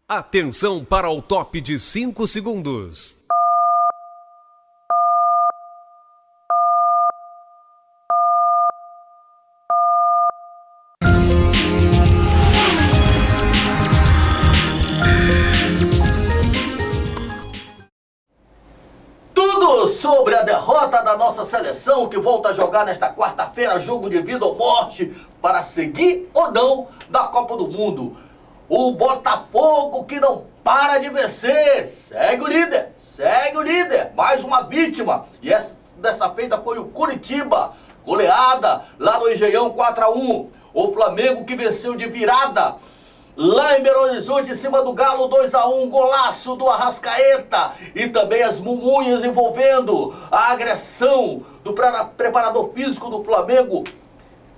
Atenção para o top de 5 segundos. Tudo sobre a derrota da nossa seleção que volta a jogar nesta quarta-feira, jogo de vida ou morte para seguir ou não na Copa do Mundo. O Botafogo que não para de vencer, segue o líder, mais uma vítima. E dessa feita foi o Curitiba, goleada lá no Engenhão 4-1. O Flamengo que venceu de virada lá em Belo Horizonte, em cima do Galo, 2-1, golaço do Arrascaeta. E também as mumunhas envolvendo a agressão do preparador físico do Flamengo,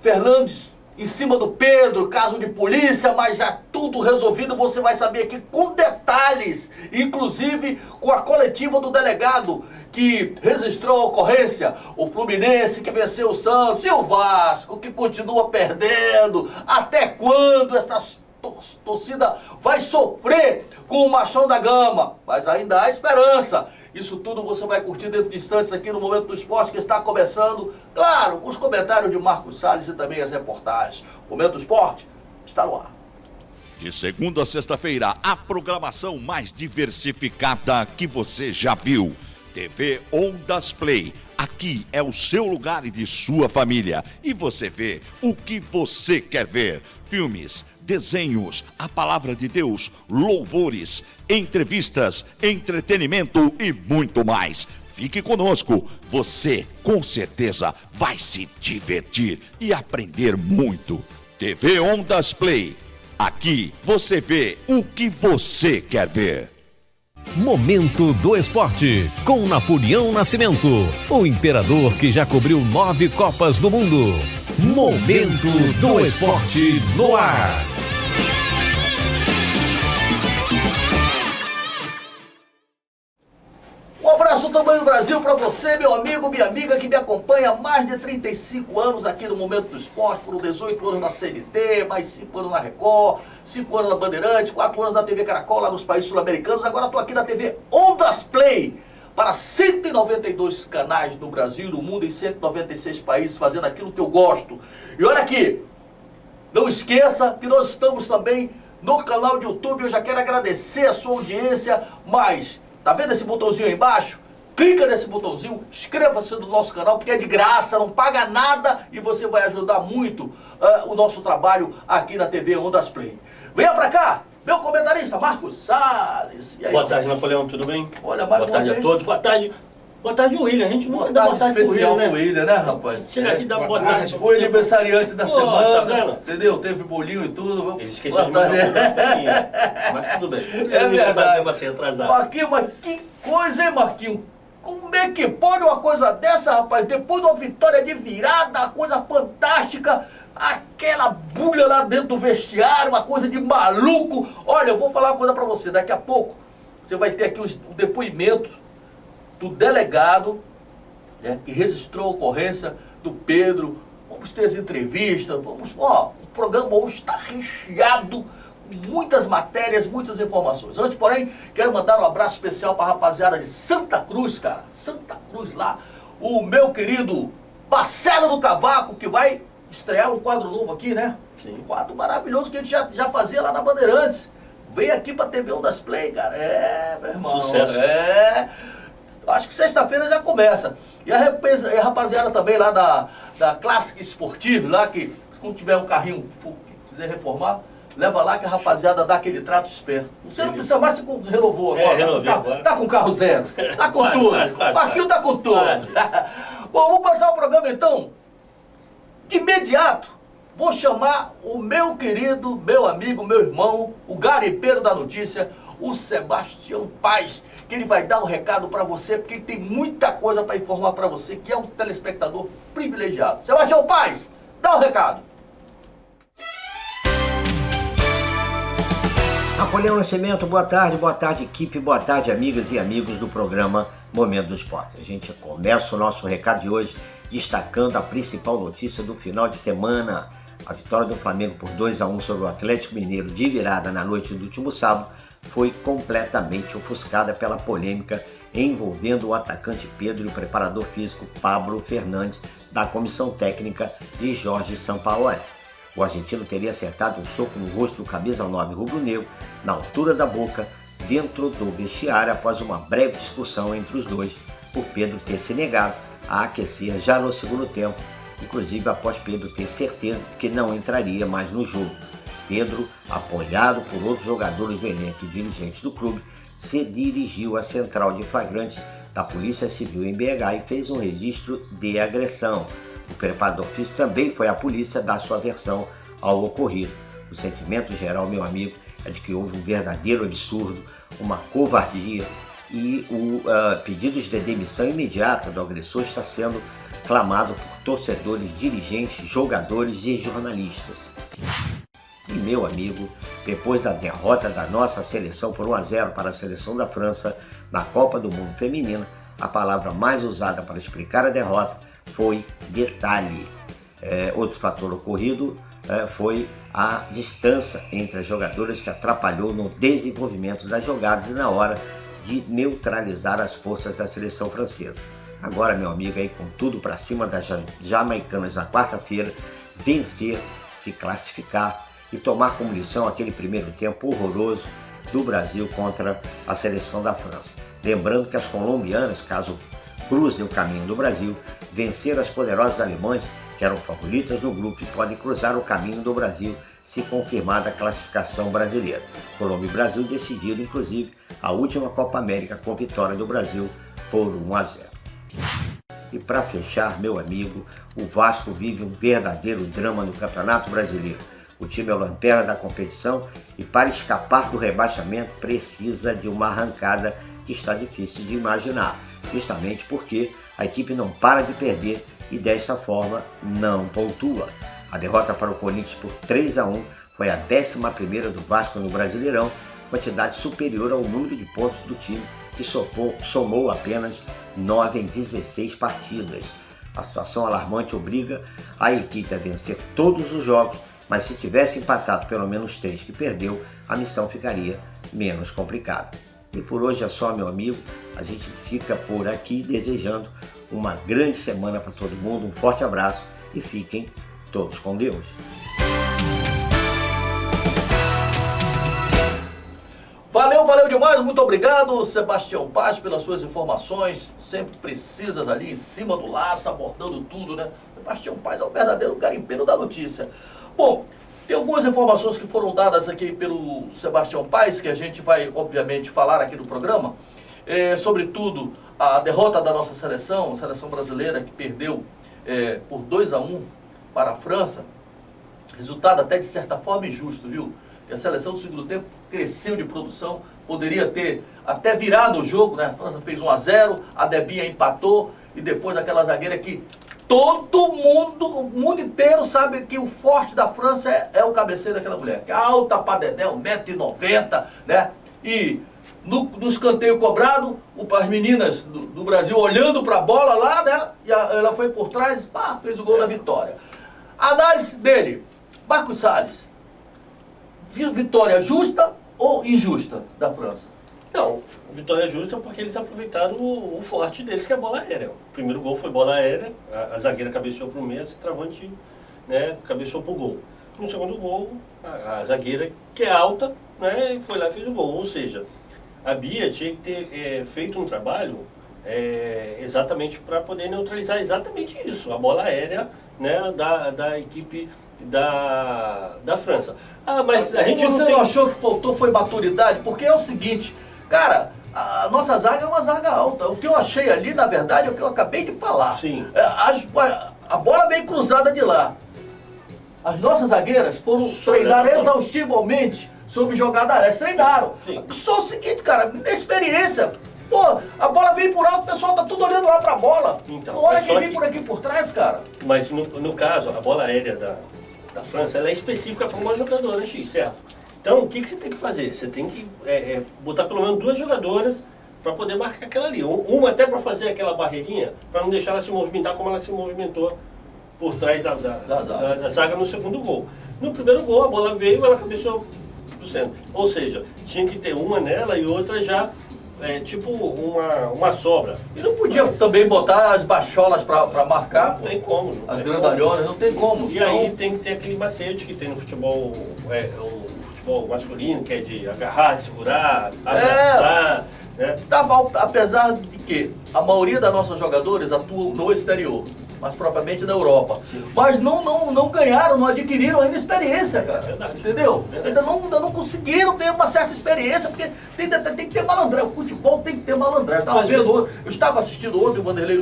Fernandes, em cima do Pedro, caso de polícia, mas já tudo resolvido, você vai saber aqui com detalhes, inclusive com a coletiva do delegado que registrou a ocorrência, o Fluminense que venceu o Santos e o Vasco que continua perdendo. Até quando essa torcida vai sofrer com o Machão da Gama? Mas ainda há esperança. Isso tudo você vai curtir dentro de instantes aqui no Momento do Esporte, que está começando, claro, com os comentários de Marcos Salles e também as reportagens. O Momento do Esporte está no ar. De segunda a sexta-feira, a programação mais diversificada que você já viu. TV Ondas Play. Aqui é o seu lugar e de sua família. E você vê o que você quer ver. Filmes, desenhos, a palavra de Deus, louvores, entrevistas, entretenimento e muito mais. Fique conosco, você com certeza vai se divertir e aprender muito. TV Ondas Play, aqui você vê o que você quer ver. Momento do Esporte, com Napoleão Nascimento, o imperador que já cobriu 9 Copas do Mundo. Momento do Esporte no ar. Um abraço do tamanho do Brasil para você, meu amigo, minha amiga, que me acompanha há mais de 35 anos aqui no Momento do Esporte. Foram 18 anos na CNT, mais 5 anos na Record, 5 anos na Bandeirantes, 4 anos na TV Caracol, lá nos países sul-americanos. Agora estou aqui na TV Ondas Play, para 192 canais no Brasil e no mundo, em 196 países, fazendo aquilo que eu gosto. E olha aqui, não esqueça que nós estamos também no canal de YouTube. Eu já quero agradecer a sua audiência, mas tá vendo esse botãozinho aí embaixo? Clica nesse botãozinho, inscreva-se no nosso canal, porque é de graça, não paga nada e você vai ajudar muito o nosso trabalho aqui na TV Ondas Play. Venha pra cá, meu comentarista, Marcos Salles. E aí, boa tarde, Napoleão, tudo bem? Olha, mais boa tarde a todos, boa tarde, William. A gente nunca dá boa tarde especial pro William, né, rapaz? Chega aqui e dá boa tarde. O aniversariante da semana, tá entendeu? Teve bolinho e tudo. Ele esqueceu de mandar mas tudo bem. É verdade. Vai ser atrasado. Marquinhos, mas que coisa, hein, Marquinhos? Como é que pode uma coisa dessa, rapaz? Depois de uma vitória de virada, uma coisa fantástica, aquela bulha lá dentro do vestiário, uma coisa de maluco. Olha, eu vou falar uma coisa pra você. Daqui a pouco, você vai ter aqui o depoimento do delegado, né, que registrou a ocorrência do Pedro. Vamos ter as entrevistas, o programa hoje está recheado com muitas matérias, muitas informações. Antes, porém, quero mandar um abraço especial para a rapaziada de Santa Cruz, cara. Santa Cruz lá, o meu querido Marcelo do Cavaco, que vai estrear um quadro novo aqui, né? Sim. Um quadro maravilhoso que a gente já fazia lá na Bandeirantes. Veio aqui pra TV Ondas Play, cara. Meu irmão. Sucesso. Acho que sexta-feira já começa. E a rapaziada também lá da Classic Esportive, lá que quando tiver um carrinho que quiser reformar, leva lá que a rapaziada dá aquele trato esperto. Você não precisa mais, se renovou agora. Renovei agora. Tá com carro zero. Tá com tudo. O Marquinhos tá com tudo. Bom, vamos passar o programa então. De imediato, vou chamar o meu querido, meu amigo, meu irmão, o garimpeiro da notícia, o Sebastião Paz, que ele vai dar um recado para você, porque ele tem muita coisa para informar para você, que é um telespectador privilegiado. Sebastião Paz, dá um recado. Napoleão Nascimento, boa tarde equipe, boa tarde amigas e amigos do programa Momento do Esporte. A gente começa o nosso recado de hoje destacando a principal notícia do final de semana. A vitória do Flamengo por 2-1 sobre o Atlético Mineiro de virada na noite do último sábado foi completamente ofuscada pela polêmica envolvendo o atacante Pedro e o preparador físico Pablo Fernandes da comissão técnica de Jorge Sampaoli. O argentino teria acertado um soco no rosto do camisa 9 rubro-negro, na altura da boca, dentro do vestiário, após uma breve discussão entre os dois, por Pedro ter se negado a aquecer já no segundo tempo, inclusive após Pedro ter certeza de que não entraria mais no jogo. Pedro, apoiado por outros jogadores do elenco e dirigentes do clube, se dirigiu à central de flagrante da Polícia Civil em BH e fez um registro de agressão. O preparador físico também foi à polícia dar sua versão ao ocorrido. O sentimento geral, meu amigo, é de que houve um verdadeiro absurdo, uma covardia, e o pedido de demissão imediata do agressor está sendo clamado por torcedores, dirigentes, jogadores e jornalistas. E meu amigo, depois da derrota da nossa seleção por 1-0 para a seleção da França na Copa do Mundo Feminina, a palavra mais usada para explicar a derrota foi detalhe. Outro fator ocorrido foi a distância entre as jogadoras, que atrapalhou no desenvolvimento das jogadas e na hora de neutralizar as forças da seleção francesa. Agora, meu amigo, aí com tudo para cima das jamaicanas na quarta-feira, vencer, se classificar e tomar como lição aquele primeiro tempo horroroso do Brasil contra a seleção da França. Lembrando que as colombianas, caso cruzem o caminho do Brasil, vencer as poderosas alemãs, que eram favoritas no grupo, e podem cruzar o caminho do Brasil se confirmada a classificação brasileira. Colômbia e Brasil decidiram, inclusive, a última Copa América com vitória do Brasil por 1-0. E para fechar, meu amigo, o Vasco vive um verdadeiro drama no Campeonato Brasileiro. O time é o lanterna da competição e, para escapar do rebaixamento, precisa de uma arrancada que está difícil de imaginar, justamente porque a equipe não para de perder e, desta forma, não pontua. A derrota para o Corinthians por 3-1 foi a 11ª do Vasco no Brasileirão, quantidade superior ao número de pontos do time, que somou apenas 9 em 16 partidas. A situação alarmante obriga a equipe a vencer todos os jogos, mas se tivesse empatado pelo menos 3 que perdeu, a missão ficaria menos complicada. E por hoje é só, meu amigo. A gente fica por aqui desejando uma grande semana para todo mundo, um forte abraço e fiquem todos com Deus. Valeu demais, muito obrigado, Sebastião Paz, pelas suas informações, sempre precisas ali em cima do laço, abordando tudo, né? Sebastião Paz é o verdadeiro garimpeiro da notícia. Bom, tem algumas informações que foram dadas aqui pelo Sebastião Paz, que a gente vai, obviamente, falar aqui no programa, sobretudo a derrota da nossa seleção, a seleção brasileira, que perdeu por 2-1 para a França, resultado até de certa forma injusto, viu? Que a seleção do segundo tempo cresceu de produção, poderia ter até virado o jogo, né? A França fez 1-0, a Debinha empatou, e depois aquela zagueira que todo mundo, o mundo inteiro sabe que o forte da França é o cabeceiro daquela mulher, que é alta pra dedé, 1,90 m, né? E no escanteio cobrado, as meninas do Brasil olhando para a bola lá, né? E ela foi por trás, fez o gol da vitória. A análise dele, Marcos Salles, vitória justa ou injusta da França? Não, vitória justa porque eles aproveitaram o forte deles, que é a bola aérea. O primeiro gol foi bola aérea, a zagueira cabeceou para o meio, a centroavante, né, cabeceou para o gol. No segundo gol, a zagueira, que é alta, né, foi lá e fez o gol. Ou seja, a Bia tinha que ter feito um trabalho exatamente para poder neutralizar exatamente isso, a bola aérea, né, da equipe da França. Mas a gente você não achou que faltou foi maturidade? Porque é o seguinte, cara, a nossa zaga é uma zaga alta. O que eu achei ali, na verdade, é o que eu acabei de falar. Sim. A bola veio cruzada de lá. As nossas zagueiras foram treinar exaustivamente sobre jogada aérea. Eles treinaram. Sim. Só o seguinte, cara, inexperiência. Pô, a bola veio por alto, o pessoal tá tudo olhando lá pra bola. Então, não olha quem vem por aqui por trás, cara. Mas no caso, a bola aérea da França, ela é específica para uma jogadora X, certo? Então, o que você tem que fazer? Você tem que botar pelo menos 2 jogadoras para poder marcar aquela ali. Uma até para fazer aquela barreirinha, para não deixar ela se movimentar como ela se movimentou por trás da zaga no segundo gol. No primeiro gol, a bola veio, ela cabeceou 20%. Ou seja, tinha que ter uma nela e outra já, tipo uma sobra. E não podia também botar as bacholas para marcar, Não tem como. as grandalhonas, não tem como. E aí tem que ter aquele macete que tem no futebol, o futebol masculino, que é de agarrar, segurar, abraçar. Né? Apesar de que a maioria das nossas jogadores atuam no exterior, mas propriamente na Europa. Sim. Mas não ganharam, não adquiriram ainda experiência, cara. Verdade. Entendeu? Verdade. Ainda não conseguiram ter uma certa experiência, porque tem que ter malandragem. O futebol tem que ter malandragem. Eu estava assistindo ontem o Vanderlei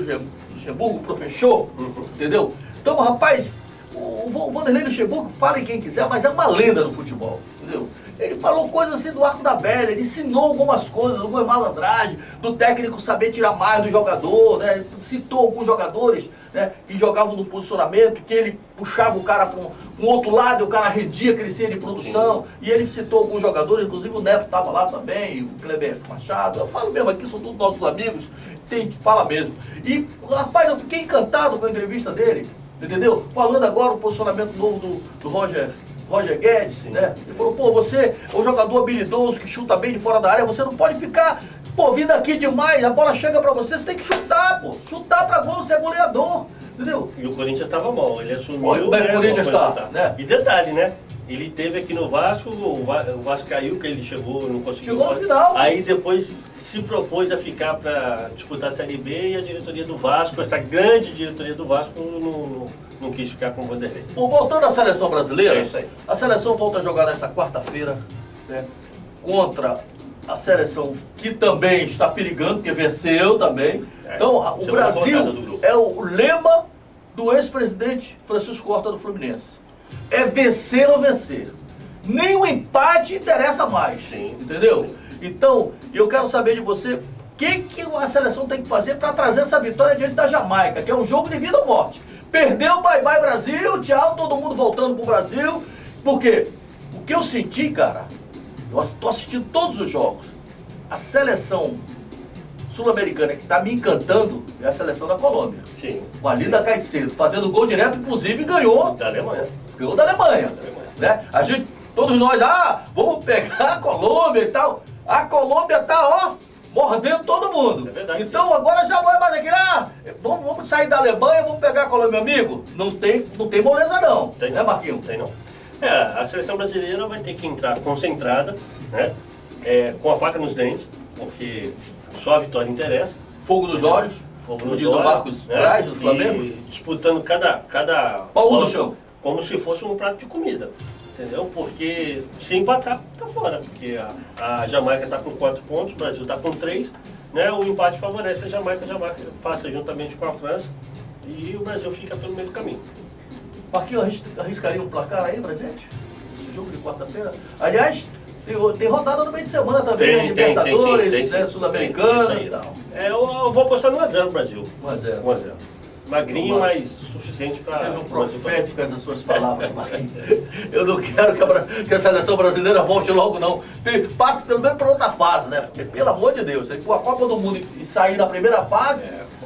Luxemburgo, o professor, entendeu? Então, rapaz, o Vanderlei Luxemburgo, fale quem quiser, mas é uma lenda no futebol, entendeu? Ele falou coisas assim do arco da velha, ele ensinou algumas coisas, algumas malandragens, do técnico saber tirar mais do jogador, né? Ele citou alguns jogadores, né, que jogavam no posicionamento, que ele puxava o cara para um outro lado e o cara rendia, crescia de produção. Sim. E ele citou alguns jogadores, inclusive o Neto estava lá também, o Kleber Machado. Eu falo mesmo aqui, são todos nossos amigos, tem que falar mesmo. E, rapaz, eu fiquei encantado com a entrevista dele, entendeu? Falando agora o posicionamento novo do Roger Guedes, né? Ele falou, pô, você é um jogador habilidoso que chuta bem de fora da área, você não pode ficar, pô, vindo aqui demais, a bola chega pra você tem que chutar, pô. Chutar pra gol, você é goleador, entendeu? E o Corinthians estava mal, ele assumiu... O Corinthians está, né? E detalhe, né? Ele teve aqui no Vasco, o Vasco caiu, que ele chegou, não conseguiu... Chegou no final. Aí depois se propôs a ficar para disputar a Série B e a diretoria do Vasco, essa grande diretoria do Vasco, não quis ficar com o Vanderlei. Bom, voltando à seleção brasileira, é isso aí. A seleção volta a jogar nesta quarta-feira, né, contra a seleção que também está perigando, porque venceu também. Então, o Brasil é o lema do ex-presidente Francisco Horta do Fluminense. É vencer ou vencer. Nem o empate interessa mais, Sim. entendeu? Então, eu quero saber de você, o que a seleção tem que fazer para trazer essa vitória diante da Jamaica, que é um jogo de vida ou morte. Perdeu, bye bye Brasil, tchau, todo mundo voltando pro Brasil. Por quê? O que eu senti, cara, eu estou assistindo todos os jogos. A seleção sul-americana que está me encantando é a seleção da Colômbia. Sim. Com a Linda Caicedo, fazendo gol direto, inclusive ganhou. Da Alemanha. Ganhou da Alemanha. Né? A gente, todos nós, vamos pegar a Colômbia e tal. A Colômbia tá, mordendo todo mundo. É verdade, então agora já não é mais aquele, vamos sair da Alemanha, vamos pegar a Colômbia, meu amigo. Não tem moleza não, tem, né, Marquinhos? Tem não. A seleção brasileira vai ter que entrar concentrada, né? Com a faca nos dentes, porque só a vitória interessa. Fogo nos olhos, fogo nos olhos, Marcos Braz, do Flamengo. E disputando cada pau no chão. Como se fosse um prato de comida. Entendeu? Porque se empatar, tá fora. Porque a Jamaica está com 4 pontos, o Brasil está com 3. Né? O empate favorece a Jamaica passa juntamente com a França e o Brasil fica pelo meio do caminho. Marquinhos, arriscaria um placar aí pra gente? Esse jogo de quarta-feira? Aliás, tem rodada no meio de semana também, né? Libertadores, né? Sul-Americana e tal. Eu vou apostar no 1x0 Brasil. 1x0. 1x0. Magrinho, mas suficiente para... Sejam proféticas as suas palavras, Marquinhos. Eu não quero que a seleção brasileira volte logo, não. Passe pelo menos para outra fase, né? Porque, pelo amor de Deus, a Copa do Mundo e sair da primeira fase,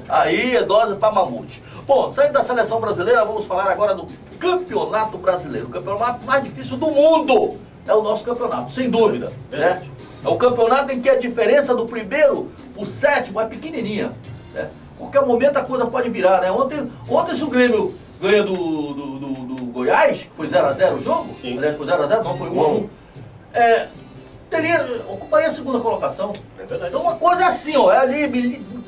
aí é dose para mamute. Bom, saindo da seleção brasileira, vamos falar agora do Campeonato Brasileiro. O campeonato mais difícil do mundo é o nosso campeonato, sem dúvida. Né? É um campeonato em que a diferença do primeiro pro sétimo é pequenininha, né? Qualquer momento a coisa pode virar, né? Ontem se o Grêmio ganha do Goiás, foi 0x0 o jogo, sim. Aliás, foi 0x0, não, foi 1x1. Ocuparia a segunda colocação. É verdade. Então uma coisa é assim, é ali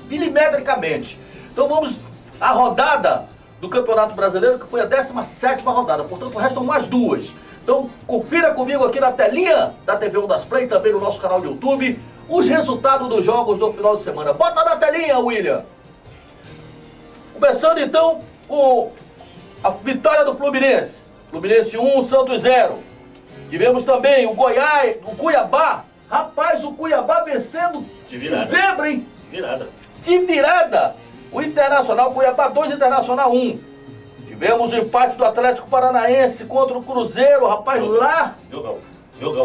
milimetricamente. Então vamos à rodada do Campeonato Brasileiro, que foi a 17ª rodada, portanto restam mais 2. Então confira comigo aqui na telinha da TV Ondas Play, também no nosso canal do YouTube, os resultados dos jogos do final de semana. Bota na telinha, William! Começando então com a vitória do Fluminense. Fluminense 1, Santos 0. Tivemos também o Goiás, o Cuiabá. Rapaz, o Cuiabá vencendo de virada. Zebra, hein? De virada. O Internacional, Cuiabá 2, Internacional 1. Tivemos o empate do Atlético Paranaense contra o Cruzeiro, rapaz, lá. Jogão.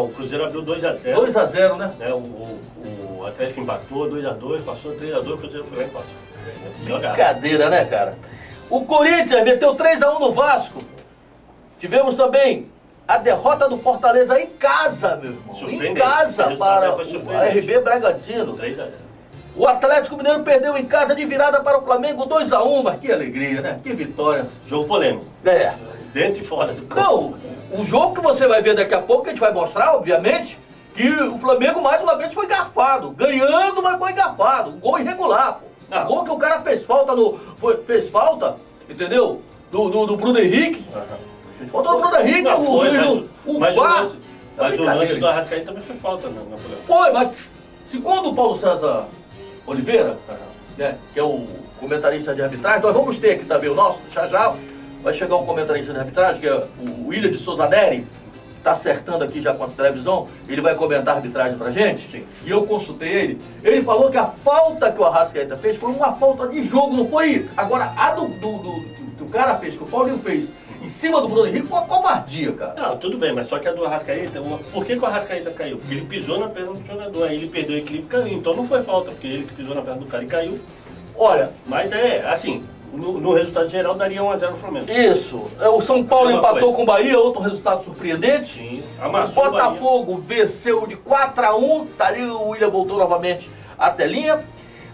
O Cruzeiro abriu 2x0. 2x0, né? O Atlético empatou 2x2, passou 3x2, o Cruzeiro foi lá e empatou. Brincadeira, né, cara? O Corinthians meteu 3x1 no Vasco. Tivemos também a derrota do Fortaleza em casa, meu irmão. Em casa para o RB Bragantino. 3-0. O Atlético Mineiro perdeu em casa de virada para o Flamengo 2-1, mas que alegria, né? Que vitória. Jogo polêmico. É. Dentro e fora do campo. Não, o jogo que você vai ver daqui a pouco, que a gente vai mostrar, obviamente, que o Flamengo mais uma vez foi garfado. Ganhando, mas foi garfado. Um gol irregular, pô. Não. Gol que o cara fez falta entendeu? Do Bruno Henrique. Falta do Bruno Henrique, Não, foi, mas o VAR. lance do Arrascaeta também foi falta, não, Napoleão. Foi, mas segundo o Paulo César Oliveira, né, que é o comentarista de arbitragem, nós vamos ter aqui também o nosso, já vai chegar um comentarista de arbitragem, que é o William de Souza Neri, que está acertando aqui já com a televisão, ele vai comentar a arbitragem pra gente. Sim. E eu consultei ele falou que a falta que o Arrascaeta fez foi uma falta de jogo, não foi? Agora, a que o cara fez, que o Paulinho fez, em cima do Bruno Henrique, foi uma covardia, cara. Não, tudo bem, mas só que a do Arrascaeta, por que o Arrascaeta caiu? Porque ele pisou na perna do jogador, aí ele perdeu o equilíbrio e caiu. Então não foi falta, porque ele que pisou na perna do cara e caiu. Olha, mas assim, no resultado geral daria 1-0 no Flamengo. Isso. O São Paulo empatou com o Bahia, outro resultado surpreendente. Sim. O Botafogo venceu de 4-1, tá ali, o William voltou novamente à telinha.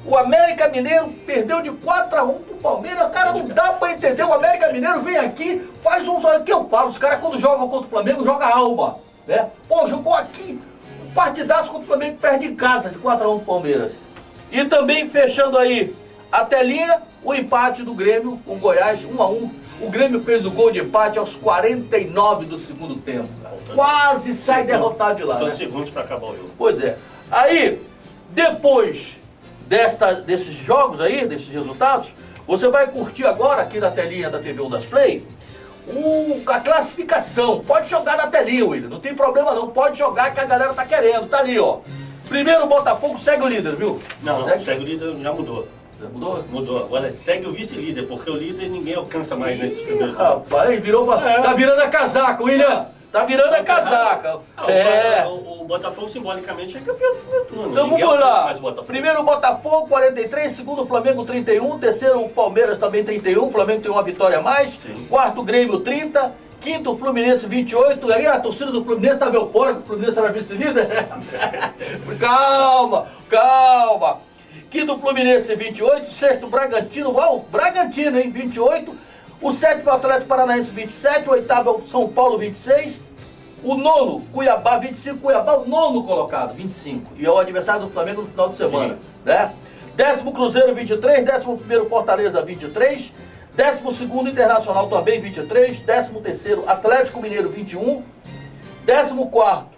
O América Mineiro perdeu de 4-1 pro Palmeiras. Cara, não dá pra entender. O América Mineiro vem aqui, faz uns... O que eu falo? Os caras quando jogam contra o Flamengo, jogam alma, né? Pô, jogou aqui, um partidaço contra o Flamengo, perde em casa de 4-1 pro Palmeiras. E também fechando aí a telinha, o empate do Grêmio com o Goiás, 1-1. O Grêmio fez o gol de empate aos 49 do segundo tempo. Quase sai derrotado de lá, né? segundos para acabar o jogo. Pois é. Aí, depois desses jogos aí, desses resultados, você vai curtir agora aqui na telinha da TV Ondas Play a classificação. Pode jogar na telinha, William, não tem problema não. Pode jogar que a galera tá querendo. Tá ali, ó. Primeiro o Botafogo segue o líder, viu? Não, segue o líder, já mudou. Mudou? Mudou. Agora segue o vice-líder, porque o líder ninguém alcança mais nesse primeiro. Rapaz, tá virando a casaca, William. Tá virando a casaca. O Botafogo simbolicamente é campeão do primeiro turno. Então vamos lá. Primeiro o Botafogo, 43. Segundo o Flamengo, 31. Terceiro o Palmeiras, também 31. O Flamengo tem uma vitória a mais. Sim. Quarto o Grêmio, 30. Quinto o Fluminense, 28. Aí a torcida do Fluminense tá veio fora, que o Fluminense era vice-líder. Calma. Quinto o Fluminense, 28. Sexto o Bragantino. Bragantino, hein? 28. O sétimo é o Atlético Paranaense, 27. O oitavo é o São Paulo, 26. O nono, Cuiabá, 25. Cuiabá, o nono colocado, 25. E é o adversário do Flamengo no final de semana, né? Décimo Cruzeiro, 23. Décimo primeiro Fortaleza, 23. Décimo segundo Internacional também, 23. Décimo terceiro Atlético Mineiro, 21. Décimo quarto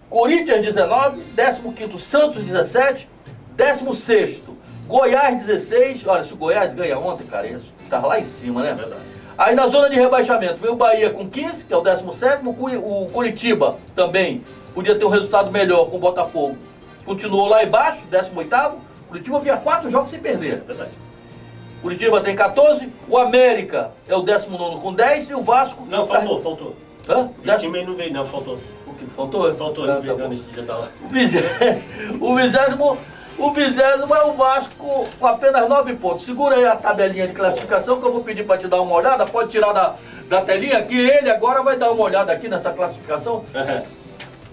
Corinthians, 19. Décimo quinto Santos, 17. Décimo sexto Goiás, 16. Olha, se o Goiás ganha ontem, cara, isso tá lá em cima, né? É verdade. Aí na zona de rebaixamento veio o Bahia com 15, que é o 17º, o Curitiba também podia ter um resultado melhor com o Botafogo. Continuou lá embaixo, 18º, Curitiba vinha 4 jogos sem perder. É verdade. Curitiba tem 14, o América é o 19º com 10 e o Vasco... Não, faltou. Hã? O time aí não veio não, faltou. O que? Faltou? Faltou, Ah, ele veio tá não, nesse dia tá lá. O 20º é o Vasco com apenas 9 pontos. Segura aí a tabelinha de classificação que eu vou pedir para te dar uma olhada. Pode tirar da telinha que ele agora vai dar uma olhada aqui nessa classificação.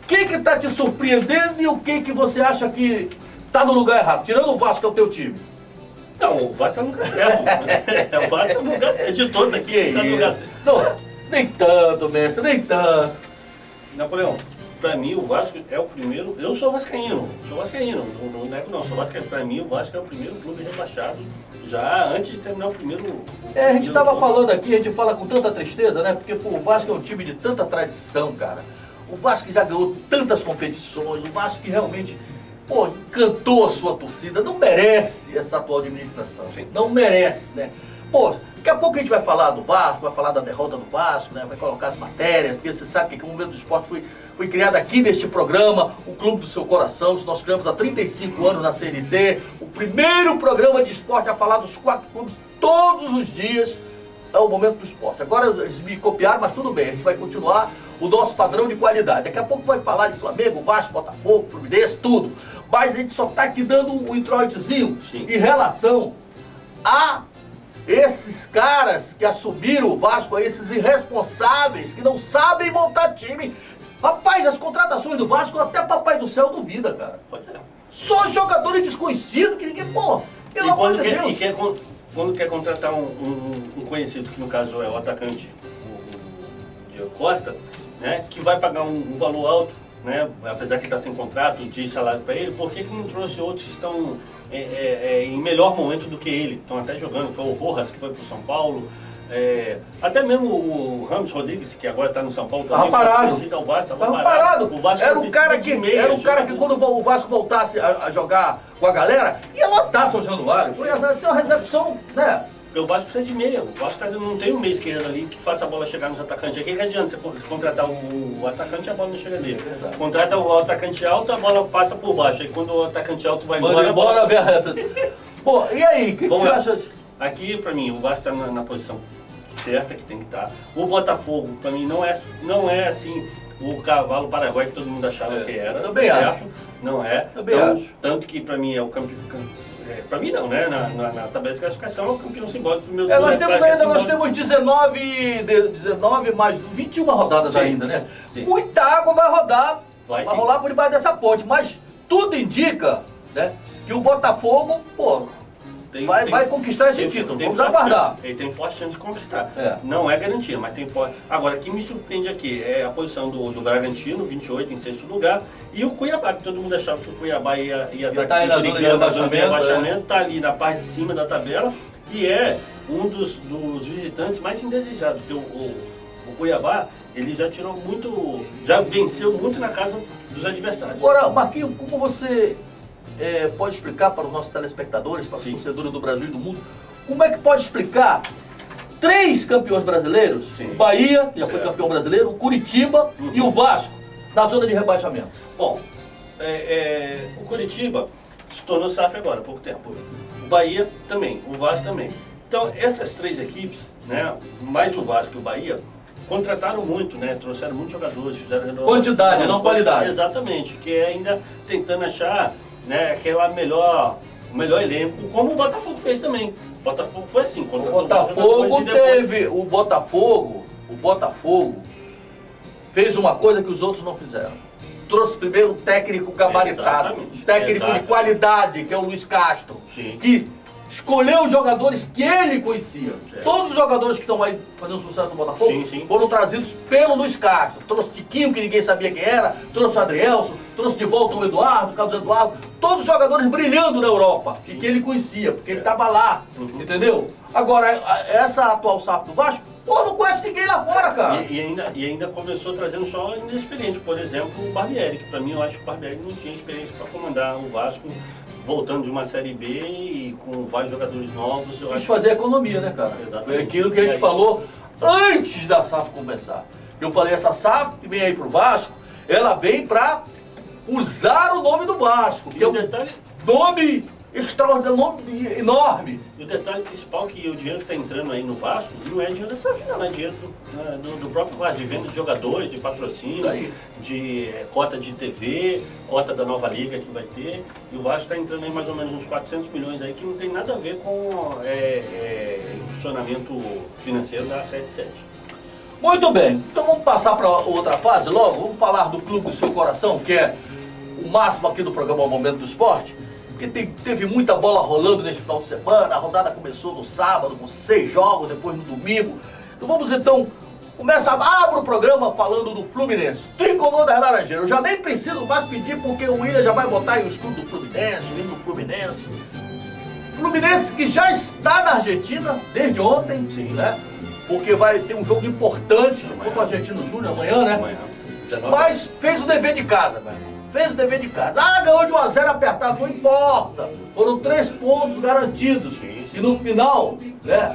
O que tá te surpreendendo e o que você acha que tá no lugar errado? Tirando o Vasco, que é o teu time. Não, o Vasco tá no lugar certo. O Vasco tá no lugar certo. De todos aqui, tá no lugar certo. Não, nem tanto, mestre, nem tanto. Napoleão, pra mim o Vasco é o primeiro. Eu sou vascaíno, não nego não, sou vascaíno. Pra mim o Vasco é o primeiro clube rebaixado, já antes de terminar o primeiro. A gente tava falando aqui, a gente fala com tanta tristeza, né? Porque pô, o Vasco é um time de tanta tradição, cara. O Vasco já ganhou tantas competições, o Vasco que realmente, pô, encantou a sua torcida. Não merece essa atual administração, Sim. Não merece, né? Pô, daqui a pouco a gente vai falar do Vasco, vai falar da derrota do Vasco, né? Vai colocar as matérias, porque você sabe que o Momento do Esporte foi criado aqui neste programa, o Clube do Seu Coração. Nós criamos há 35 anos na CNT, o primeiro programa de esporte a falar dos 4 clubes todos os dias. É o Momento do Esporte. Agora eles me copiaram, mas tudo bem, a gente vai continuar o nosso padrão de qualidade. Daqui a pouco vai falar de Flamengo, Vasco, Botafogo, Fluminense, tudo. Mas a gente só está aqui dando um introitozinho em relação a esses caras que assumiram o Vasco, esses irresponsáveis que não sabem montar time. Rapaz, as contratações do Vasco, até Papai do Céu duvida, cara. Pois é. Só jogadores desconhecidos que ninguém, pô, pelo amor de Deus. Quando quer contratar um conhecido, que no caso é o atacante, o Diego Costa, né, que vai pagar um valor alto, né, apesar que está sem contrato de salário para ele, por que não trouxe outros que estão em melhor momento do que ele? Estão até jogando, foi o Rojas, que foi para o São Paulo, até mesmo o Ramos Rodrigues, que agora está no São Paulo também. Tava parado. O Vasco era um cara que quando o Vasco voltasse a jogar com a galera, ia lotar São Januário. Ia ser uma recepção, né? O Vasco precisa de meia. O Vasco não tem um meia esquerdo ali que faça a bola chegar nos atacantes. Aqui que adianta você contratar o atacante, a bola não chega nele. Contrata o atacante alto, a bola passa por baixo. Aí quando o atacante alto vai embora, a bola... Bom, e aí, o que você acha? Aqui, pra mim, o Vasco está na posição certa que tem que estar. O Botafogo, pra mim, não é assim o cavalo paraguai que todo mundo achava que era. Também acho. Não é. Também acho. Tanto que pra mim é o campeão. Pra mim não, né? Na tabela de classificação é o campeão simbólico do meu time. Nós temos 19 mais 21 rodadas sim, ainda, né? Sim. Muita água vai rodar, vai rolar por debaixo dessa ponte, mas tudo indica, né, que o Botafogo, pô, vai conquistar esse título. Vamos aguardar. Ele tem forte chance de conquistar. Não é garantia, mas tem forte. Agora, o que me surpreende aqui é a posição do Bragantino, 28 em sexto lugar, e o Cuiabá, que todo mundo achava que o Cuiabá ia estar aí na zona de rebaixamento. Está ali na parte de cima da tabela e é um dos visitantes mais indesejados, porque o Cuiabá, ele já já venceu muito na casa dos adversários. Agora, Marquinhos, como você pode explicar para os nossos telespectadores, para os torcedores do Brasil e do mundo, como é que pode explicar 3 campeões brasileiros, o Bahia, que já foi campeão brasileiro, o Curitiba e o Vasco, na zona de rebaixamento? Bom, o Curitiba se tornou SAF agora, há pouco tempo. O Bahia também, o Vasco também. Então, essas 3 equipes, né, mais o Vasco e o Bahia, contrataram muito, né, trouxeram muitos jogadores, fizeram... Quantidade, não qualidade. Exatamente, que é ainda tentando achar, né, aquela o melhor elenco, como o Botafogo fez também. O Botafogo foi assim, o Botafogo fez uma coisa que os outros não fizeram. Trouxe primeiro um técnico gabaritado, técnico de qualidade, que é o Luiz Castro, que escolheu os jogadores que ele conhecia. Todos os jogadores que estão aí fazendo sucesso no Botafogo foram trazidos pelo Luiz Castro. Trouxe Tiquinho, que ninguém sabia quem era, trouxe o Adrielson, trouxe de volta o Eduardo, o Carlos Eduardo, todos os jogadores brilhando na Europa, e que ele conhecia, porque ele estava lá, entendeu? Agora, essa atual SAF do Vasco, não conhece ninguém lá fora, cara. E ainda começou trazendo só inexperiente, por exemplo, o Barbieri, que pra mim eu acho que o Barbieri não tinha experiência para comandar o Vasco, voltando de uma Série B e com vários jogadores novos. Eu acho fazer economia, né, cara? Foi aquilo que a gente falou antes da SAF começar. Eu falei, essa SAF que vem aí pro Vasco, ela vem pra usar o nome do Vasco, que é um nome extraordinário, nome enorme. E o detalhe principal é que o dinheiro que está entrando aí no Vasco não é dinheiro da SAF, não, é dinheiro do próprio Vasco, de venda de jogadores, de patrocínio, de cota de TV, cota da nova liga que vai ter. E o Vasco está entrando aí mais ou menos uns 400 milhões aí, que não tem nada a ver com funcionamento financeiro da 77. Muito bem, então vamos passar para outra fase logo, vamos falar do Clube do Seu Coração, que é o máximo aqui do programa Momento do Esporte, porque teve muita bola rolando neste final de semana, a rodada começou no sábado com 6 jogos, depois no domingo. Então vamos abre o programa falando do Fluminense, tricolor das Laranjeiras. Eu já nem preciso mais pedir, porque o William já vai botar aí o escudo do Fluminense, o hino do Fluminense. Fluminense que já está na Argentina desde ontem, né? Porque vai ter um jogo importante contra o Argentino Júnior amanhã, né? Amanhã. Mas fez o dever de casa, velho. Fez o dever de casa. Ganhou de 1-0 apertado, não importa. Foram 3 pontos garantidos. E no final, né,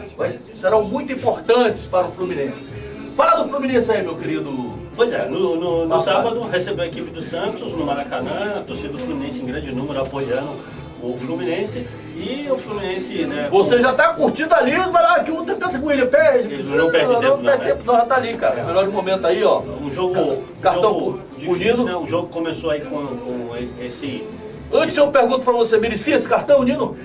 serão muito importantes para o Fluminense. Fala do Fluminense aí, meu querido. Pois é, no sábado recebeu a equipe do Santos no Maracanã, a torcida do Fluminense em grande número apoiando o Fluminense. E o Fluminense, né? Você já tá curtindo ali, mas que um pensa com o William perde. Ele não perde tempo, não, já tá ali, cara. Melhor momento aí, ó. Um jogo difícil, né? O jogo começou aí com esse... Antes eu pergunto pra você, merecia esse cartão, Nino?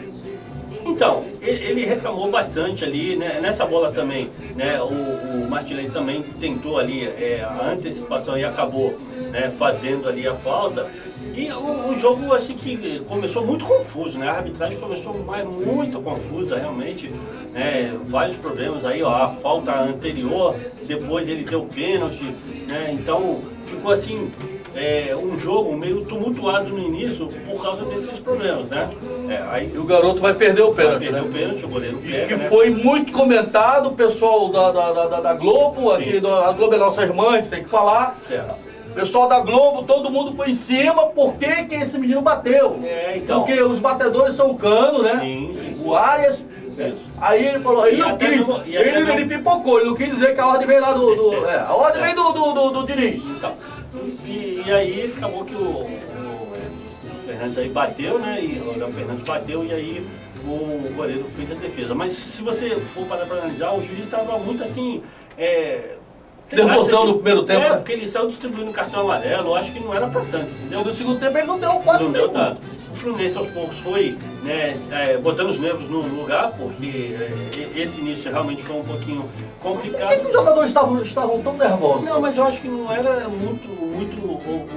Então, ele reclamou bastante ali, né? Nessa bola também, né? O Martinelli também tentou ali a antecipação e acabou, né, fazendo ali a falta. E o jogo assim que começou muito confuso, né? A arbitragem começou muito confusa realmente, né? Vários problemas aí, ó, a falta anterior, depois ele deu pênalti, né? Então ficou assim, um jogo meio tumultuado no início por causa desses problemas, né? E o garoto vai perder o pênalti, vai perder o pênalti, o goleiro pega, que né? foi muito comentado, o pessoal da Globo, aqui, a Globo é nossa irmã, a gente tem que falar. Certo. Pessoal da Globo, todo mundo foi em cima, por que que esse menino bateu? Então. Porque os batedores são o Cano, né? Sim. O Arias. Isso. Aí ele falou, ele não quis, ele pipocou, ele não quis dizer que a ordem veio lá a ordem veio do Diniz. Então, e aí acabou que o Fernandes aí bateu, né? E o Léo Fernandes bateu e aí o goleiro fez a defesa. Mas se você for parar para analisar, o juiz estava muito assim. Nervosão no primeiro tempo, né? Porque ele saiu distribuindo cartão amarelo, eu acho que não era pra tanto, entendeu? No segundo tempo ele não deu quase. Não deu tanto. O Fluminense aos poucos foi, né, botando os nervos no lugar, porque esse início realmente foi um pouquinho complicado. Por que os jogadores estavam tão nervosos? Não, mas eu acho que não era muito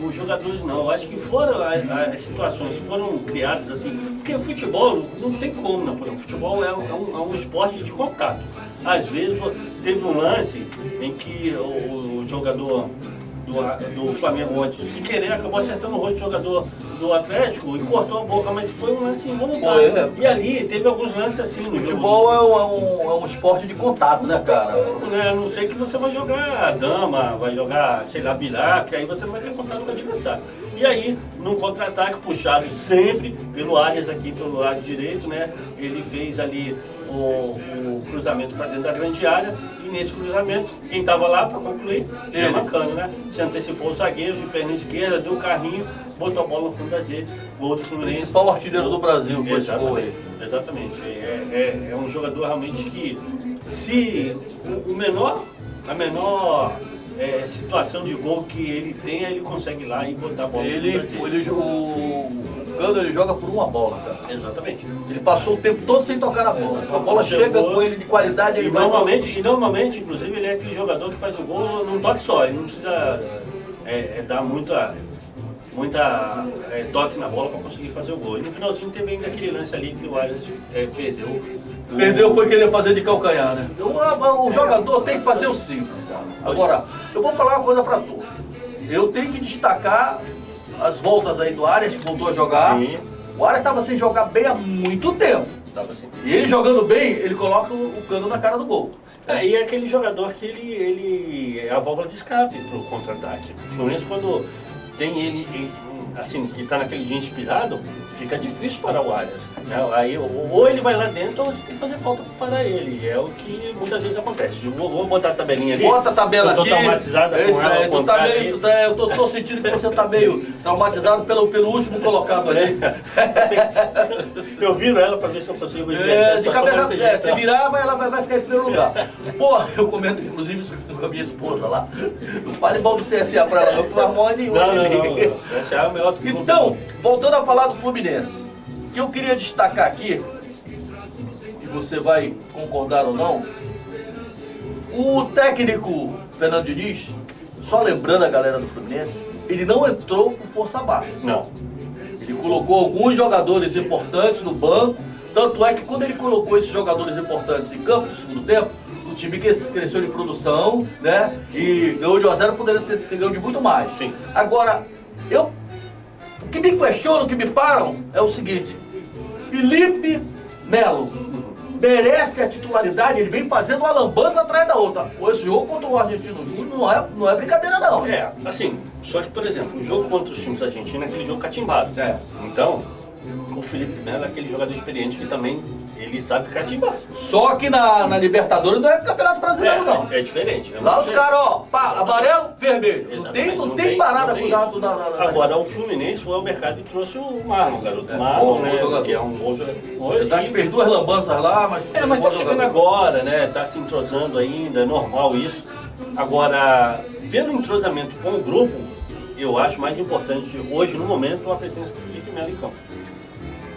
os jogadores não. Eu acho que foram as situações foram criadas assim, porque o futebol não tem como, não. O futebol é um esporte de contato. Às vezes teve um lance em que o jogador do Flamengo antes, sem querer, acabou acertando o rosto do jogador do Atlético e cortou a boca, mas foi um lance involuntário. E ali teve alguns lances assim no futebol é um esporte de contato, né, cara? A não ser que você vai jogar dama, vai jogar, sei lá, bilhar, que aí você vai ter contato com o adversário. E aí, num contra-ataque puxado sempre pelo Arias aqui, pelo lado direito, né? Ele fez ali o cruzamento para dentro da grande área e nesse cruzamento, quem estava lá para concluir, ele Cano, né? Se antecipou os zagueiros de perna esquerda, deu o carrinho, botou a bola no fundo das redes, gol do Fluminense. Principal artilheiro do Brasil com esse gol aí. Exatamente. É um jogador realmente que, se a menor situação de gol que ele tem, ele consegue ir lá e botar a bola no fundo das redes. O Cano ele joga por uma bola, cara. Exatamente. Ele passou o tempo todo sem tocar na bola. A bola chega com ele de qualidade, ele vai... Normalmente, inclusive, ele é aquele jogador que faz o gol num toque só. Ele não precisa dar muita toque na bola para conseguir fazer o gol. E no finalzinho teve ainda aquele lance ali que o Arias perdeu. Perdeu foi querer fazer de calcanhar, né? O jogador tem que fazer o simples, cara. Agora, eu vou falar uma coisa pra tu. Eu tenho que destacar as voltas aí do Arias, que voltou a jogar. Sim. O Arias estava sem jogar bem há muito tempo. E ele jogando bem, ele coloca o Cano na cara do gol. E é aquele jogador que ele é a válvula de escape pro contra-ataque. O Fluminense, quando tem ele, assim, que está naquele dia inspirado, fica difícil parar o Arias. Aí, ou ele vai lá dentro ou você tem que fazer falta para parar ele. É o que muitas vezes acontece. Vamos botar a tabelinha ali. Bota a tabela aqui. Eu tô traumatizada com ela. Eu tô sentindo que você tá meio traumatizado pelo último colocado ali. Eu viro ela para ver se eu consigo ir. De cabeça, se virar, ela vai ficar em primeiro lugar. Pô, eu comento inclusive isso com a minha esposa lá. Não fale mal do CSA pra ela, não faz mal nenhum. Não. CSA é o melhor do que Então, voltando a falar do Fluminense. O que eu queria destacar aqui, e você vai concordar ou não, o técnico Fernando Diniz, só lembrando a galera do Fluminense, ele não entrou com força máxima. Não. Ele colocou alguns jogadores importantes no banco, tanto é que quando ele colocou esses jogadores importantes em campo no segundo tempo, o time cresceu de produção, né? E ganhou de 1-0, poderia ter ganho de muito mais. Sim. Agora, o que me questionam, o que me param, é o seguinte: Felipe Melo merece a titularidade, ele vem fazendo uma lambança atrás da outra. Esse jogo contra o Argentino Júnior não é brincadeira não. Assim, só que, por exemplo, o jogo contra os times argentinos é aquele jogo catimbado. Então, o Felipe Melo é aquele jogador experiente que também ele sabe catimbar. Só que na Libertadores não é Campeonato Brasileiro, não. É diferente. Lá os caras, amarelo, vermelho. Não tem parada com o lado Agora, o Fluminense foi ao mercado e trouxe o Marlon, garoto. Marlon, né? Que é um bom jogador. Apesar que fez 2 lambanças lá, mas... mas tá chegando agora, né? Tá se entrosando ainda, é normal isso. Agora, pelo entrosamento com o grupo, eu acho mais importante hoje, no momento, a presença do Felipe Melo em campo.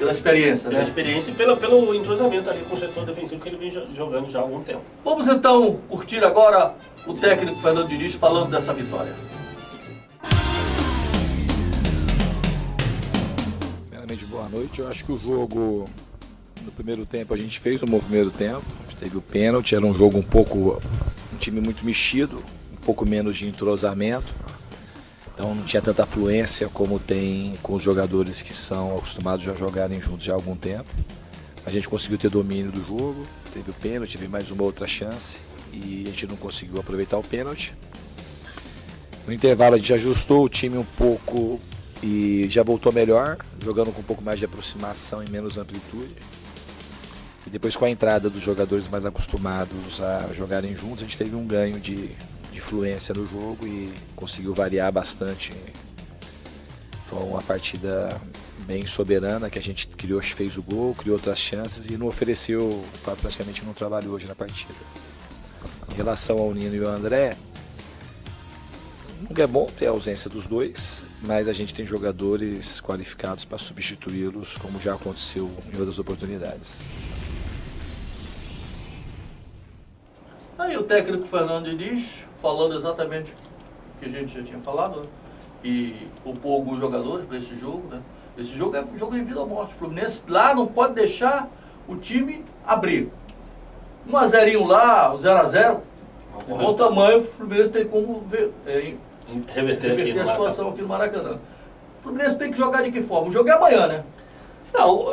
Pela experiência, Pela né? experiência e pelo entrosamento ali com o setor defensivo que ele vem jogando já há algum tempo. Vamos então curtir agora o técnico Fernando Diniz falando dessa vitória. Primeiramente, boa noite. Eu acho que o jogo, no primeiro tempo, a gente fez um bom primeiro tempo. A gente teve o pênalti, era um jogo um time muito mexido, um pouco menos de entrosamento. Então não tinha tanta fluência como tem com os jogadores que são acostumados a jogarem juntos já há algum tempo. A gente conseguiu ter domínio do jogo, teve o pênalti, teve mais uma outra chance e a gente não conseguiu aproveitar o pênalti. No intervalo a gente ajustou o time um pouco e já voltou melhor, jogando com um pouco mais de aproximação e menos amplitude. E depois com a entrada dos jogadores mais acostumados a jogarem juntos, a gente teve um ganho de fluência no jogo e conseguiu variar bastante. Foi uma partida bem soberana, que a gente criou, fez o gol, criou outras chances e não ofereceu, praticamente não trabalhou hoje na partida. Em relação ao Nino e ao André, nunca é bom ter a ausência dos dois, mas a gente tem jogadores qualificados para substituí-los, como já aconteceu em outras oportunidades. Aí o técnico Fernando Diniz falando exatamente o que a gente já tinha falado, né? E poupou alguns jogadores para esse jogo, né? Esse jogo é um jogo de vida ou morte. O Fluminense lá não pode deixar o time abrir. 1-0 lá, 0-0, de bom tamanho, o Fluminense tem como reverter a situação aqui no Maracanã. O Fluminense tem que jogar de que forma? O jogo é amanhã, né? Não,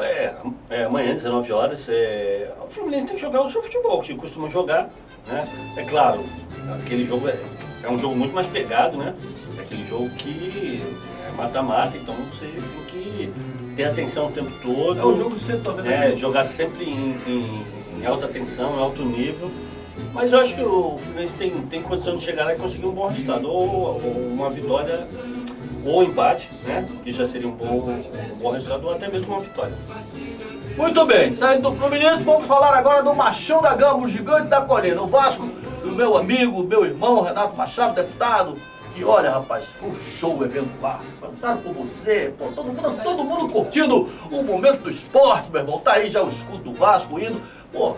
amanhã, 19 horas, o Fluminense tem que jogar o seu futebol, que costuma jogar, né? É claro, aquele jogo é um jogo muito mais pegado, né? É aquele jogo que é mata-mata, então você tem que ter atenção o tempo todo. É um jogo de 190 jogar sempre em alta tensão, em alto nível. Mas eu acho que o Fluminense tem condição de chegar lá e conseguir um bom resultado, ou uma vitória, ou empate, né? Que já seria um bom resultado, ou até mesmo uma vitória. Muito bem, saindo do Fluminense, vamos falar agora do Machão da Gama, o gigante da colina, o Vasco, do meu amigo, meu irmão, Renato Machado, deputado, que olha, rapaz, foi um show o evento lá, cantaram por você, pô, todo mundo curtindo o momento do esporte, meu irmão, tá aí já o escudo do Vasco indo, pô,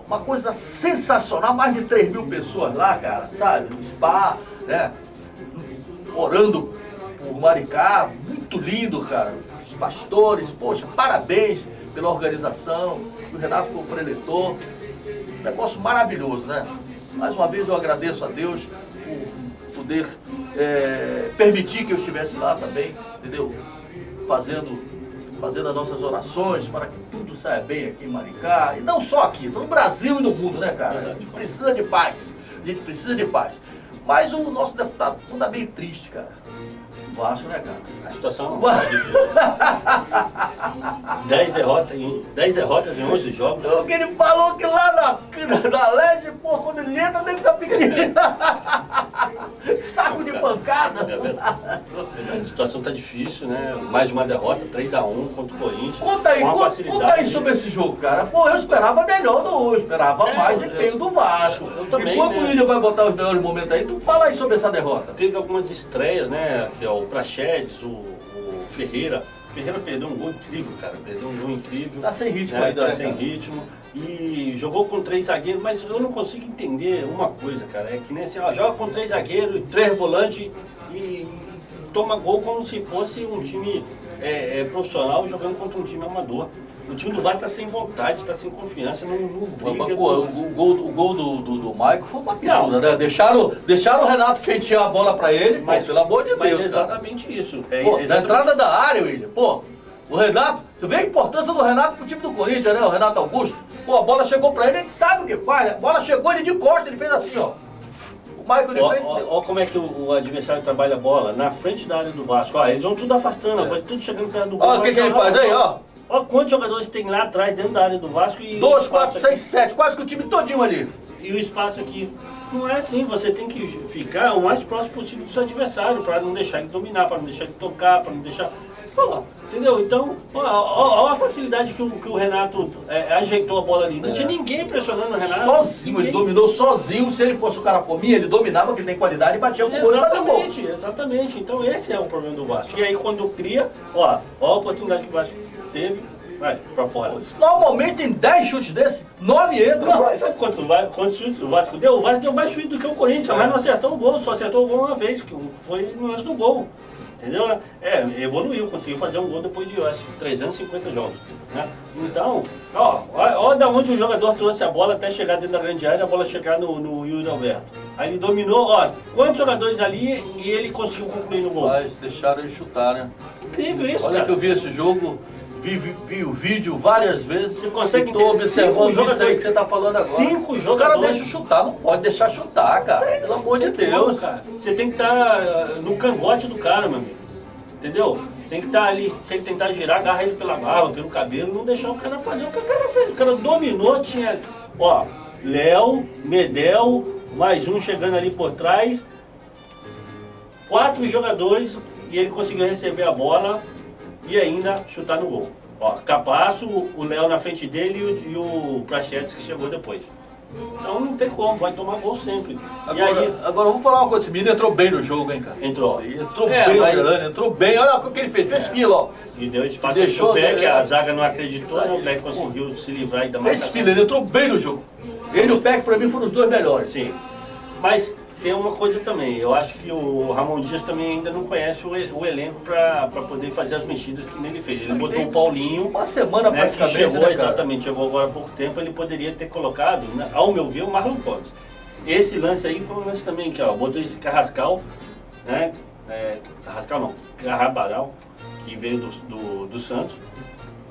uma coisa sensacional, mais de 3 mil pessoas lá, cara, sabe, no spa, né, orando por Maricá, muito lindo, cara. Os pastores, poxa, parabéns pela organização, o Renato como preletor, um negócio maravilhoso, né? Mais uma vez eu agradeço a Deus por poder permitir que eu estivesse lá também, entendeu? Fazendo as nossas orações para que tudo saia bem aqui em Maricá, e não só aqui, no Brasil e no mundo, né, cara? A gente precisa de paz, Mas o nosso deputado anda meio triste, cara. Vasco, né, cara? A situação é difícil. 10 derrotas em 11 jogos. O que ele falou que lá na Leste, pô, quando ele entra, nem fica pequenininho. Saco de pancada. É verdade. A situação tá difícil, né? Mais uma derrota, 3-1 contra o Corinthians. Conta aí sobre esse jogo, cara. Pô, eu esperava melhor eu esperava mais empenho do Vasco. Eu também, e quando né? o William vai botar os melhores momentos aí, tu fala aí sobre essa derrota. Teve algumas estreias, né? Que é o Praxedes, o Ferreira. O Ferreira perdeu um gol incrível, cara. Perdeu um gol incrível. Tá sem ritmo né? ainda, Tá né, sem cara? ritmo. E jogou com 3 zagueiros, mas eu não consigo entender uma coisa, cara. É que nem assim, ó, joga com 3 zagueiros, 3 volantes e toma gol como se fosse um time profissional jogando contra um time amador. O time do Vasco tá sem vontade, tá sem confiança, não briga. O gol do Maicon foi uma pintura, né? Deixaram o Renato feitinhar a bola pra ele, mas pelo amor de Mas Deus, é exatamente isso. Pô, na entrada da área, William, pô, o Renato, tu vê a importância do Renato pro time do Corinthians, né? O Renato Augusto. Pô, a bola chegou pra ele sabe o que faz, né? A bola chegou, ele de costas, ele fez assim, ó. O Maicon de frente. Olha como é que o adversário trabalha a bola, na frente da área do Vasco. Ó, eles vão tudo afastando, vai tudo chegando perto do gol. Olha o que ele faz aí, ó. Olha quantos jogadores tem lá atrás, dentro da área do Vasco. 2, 4, 6, 7, quase que o time todinho ali. E o espaço aqui. Não é assim, você tem que ficar o mais próximo possível do seu adversário, para não deixar ele dominar, para não deixar ele tocar, para não deixar... Pô, entendeu? Então, olha a facilidade que o Renato ajeitou a bola ali. Não tinha ninguém pressionando o Renato. Sozinho, ele dominou sozinho. Se ele fosse o cara fominha, ele dominava, que ele tem qualidade e batia com o gol e fazia gol. Exatamente. Então esse é o problema do Vasco. E aí quando cria, ó a oportunidade que o Vasco teve, vai pra fora. Normalmente em 10 chutes desses, 9 entram. Não, mas sabe quantos chutes o Vasco deu? O Vasco deu mais chutes do que o Corinthians, mas não acertou o gol, só acertou o gol uma vez, que foi no lance do gol. Entendeu? Evoluiu, conseguiu fazer um gol depois de, eu acho, 350 jogos. Né? Então, olha da onde o jogador trouxe a bola até chegar dentro da grande área, a bola chegar no Yuri Alberto. Aí ele dominou, quantos jogadores ali e ele conseguiu concluir no gol? Mas deixaram ele chutar, né? Incrível isso, Olha cara. que eu vi esse jogo, vi o vídeo várias vezes. Você consegue tô observando isso aí que você tá falando agora. 5 Os jogadores. caras deixam chutar, não pode deixar chutar, cara. Pelo amor de Deus. Cara. Você tem que estar no cangote do cara, meu amigo. Entendeu? Tem que estar ali, tem que tentar girar, agarrar ele pela barba, pelo cabelo, não deixar o cara fazer o que o cara fez. O cara dominou, tinha, Léo, Medel, mais um chegando ali por trás. 4 jogadores e ele conseguiu receber a bola e ainda chutar no gol. Capasso, o Léo na frente dele e o Prachetes que chegou depois. Então não tem como, vai tomar gol sempre. Agora vamos falar uma coisa, esse menino entrou bem no jogo, hein, cara? Entrou bem, entrou bem, olha o que ele fez, fez fila, ó. E deu espaço Deixou, pro Peck, a zaga não acreditou, o Peck conseguiu se livrar e dar mais. Fez fila, ele entrou bem no jogo. Ele e o Peck, pra mim, foram os dois melhores. Sim, mas tem uma coisa também, eu acho que o Ramon Dias também ainda não conhece o elenco para poder fazer as mexidas que ele fez. Ele botou o Paulinho, uma semana praticamente, que chegou, né, exatamente, chegou agora há pouco tempo, ele poderia ter colocado, né, ao meu ver, o Marlon Gomes. Esse lance aí foi um lance também que, botou esse Carrascal, né, Carrascal não, Carrabaral, que veio do Santos,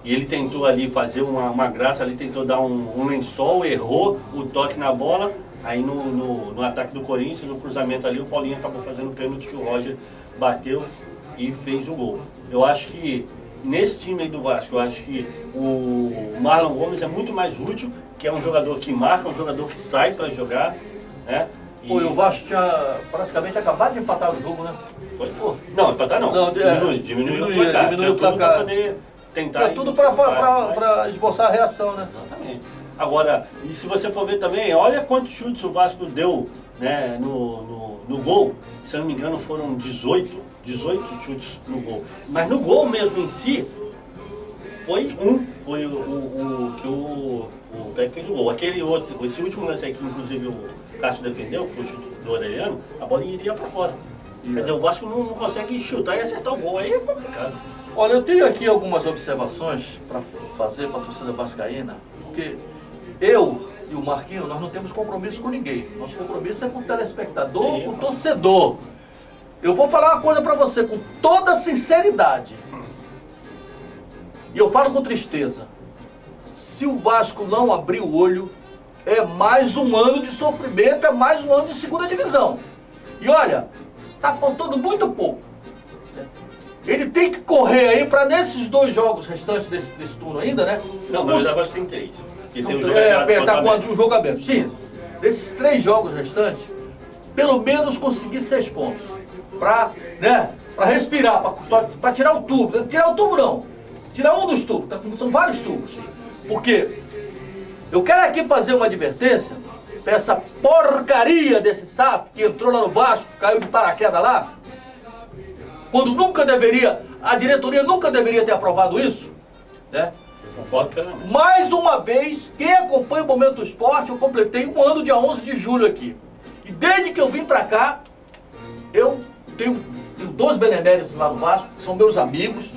e ele tentou ali fazer uma graça, ali tentou dar um lençol, errou o toque na bola. Aí no ataque do Corinthians, no cruzamento ali, o Paulinho acabou fazendo o pênalti que o Roger bateu e fez o gol. Eu acho que nesse time aí do Vasco, eu acho que o Marlon Gomes é muito mais útil, que é um jogador que marca, um jogador que sai para jogar, né? E o Vasco tinha praticamente acabado de empatar o jogo, né? Não, empatar não. Diminuiu o placar. Diminuiu o placar. Para poder tentar. Tinha tudo para esboçar a reação, né? Exatamente. Agora, e se você for ver também, olha quantos chutes o Vasco deu, né, no gol. Se eu não me engano, foram 18 chutes no gol. Mas no gol mesmo em si, foi o que o Peck fez o gol. Aquele outro, esse último lance aí que inclusive o Cássio defendeu, foi o chute do Aureliano, a bola iria para fora. Quer dizer, o Vasco não consegue chutar e acertar o gol, aí é complicado. Olha, eu tenho aqui algumas observações para fazer para a torcida vascaína, porque eu e o Marquinhos, nós não temos compromisso com ninguém. Nosso compromisso é com o telespectador, com o torcedor. Eu vou falar uma coisa para você com toda sinceridade. E eu falo com tristeza. Se o Vasco não abrir o olho, é mais um ano de sofrimento, é mais um ano de segunda divisão. E olha, tá faltando muito pouco. Ele tem que correr aí para nesses 2 jogos restantes desse turno ainda, né? Não, mas agora tem 3. Tá com um jogo aberto. Sim, desses 3 jogos restantes, pelo menos conseguir 6 pontos. Para respirar, para tirar o tubo. Tirar o tubo não. Tirar um dos tubos. São vários tubos. Porque eu quero aqui fazer uma advertência para essa porcaria desse sapo que entrou lá no Vasco, caiu de paraquedas lá. Quando a diretoria nunca deveria ter aprovado isso, né? Mais uma vez, quem acompanha o Momento do Esporte, eu completei um ano dia 11 de julho aqui. E desde que eu vim pra cá, eu tenho 2 beneméritos lá no Vasco, que são meus amigos.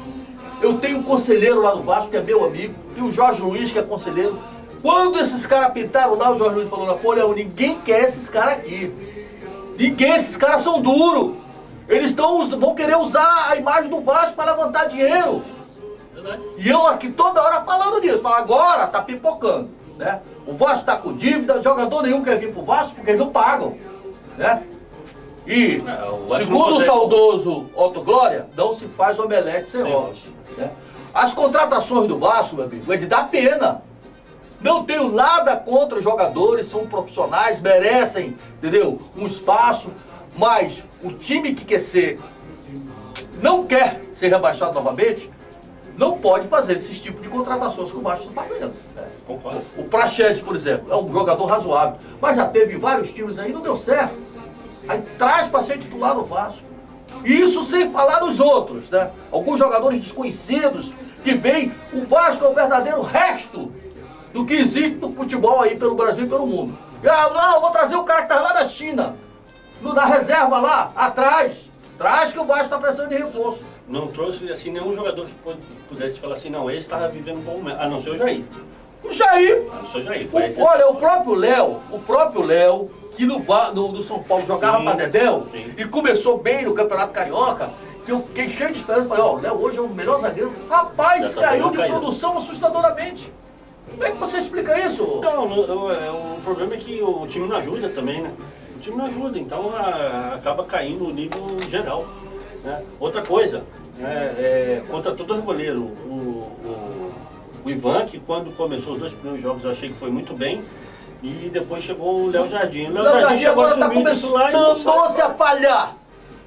Eu tenho um conselheiro lá no Vasco, que é meu amigo. Tem o Jorge Luiz, que é conselheiro. Quando esses caras pintaram lá, o Jorge Luiz falou, Napoleão, ninguém quer esses caras aqui. Ninguém, esses caras são duros. Eles vão querer usar a imagem do Vasco para levantar dinheiro. Verdade. E eu aqui toda hora falando disso. Falo, agora tá pipocando, né? O Vasco tá com dívida, jogador nenhum quer vir pro Vasco porque eles não pagam, né? E, segundo o saudoso Otto Glória, não se faz omelete sem ovos, né? As contratações do Vasco, meu amigo, é de dar pena. Não tenho nada contra os jogadores, são profissionais, merecem, entendeu? Um espaço, mas o time que quer ser, não quer ser rebaixado novamente, não pode fazer esses tipos de contratações que o Vasco está fazendo. Né? O Praxedes, por exemplo, é um jogador razoável, mas já teve vários times aí, não deu certo. Aí traz para ser titular no Vasco. Isso sem falar dos outros, né? Alguns jogadores desconhecidos que veem, o Vasco é o verdadeiro resto do que existe no futebol aí pelo Brasil e pelo mundo. Não, vou trazer o cara que tá lá da China, na reserva lá, atrás. Traz que o Vasco está precisando de reforço. Não trouxe assim nenhum jogador que pudesse falar assim, não, esse estava vivendo um bom momento, a não ser o Jair. O Jair. A não ser o Jair. Olha, o próprio Léo, que no São Paulo jogava para Dedéu e começou bem no Campeonato Carioca, que eu fiquei cheio de esperança, falei, o Léo hoje é o melhor zagueiro. Rapaz, caiu de produção assustadoramente. Como é que você explica isso? Não, o problema é que o time não ajuda também, né? O time não ajuda, então acaba caindo o nível geral. Né? Outra coisa, contra todo o goleiro, o Ivan, que quando começou os 2 primeiros jogos eu achei que foi muito bem, e depois chegou o Léo Jardim. O Léo Jardim agora está começando-se a falhar.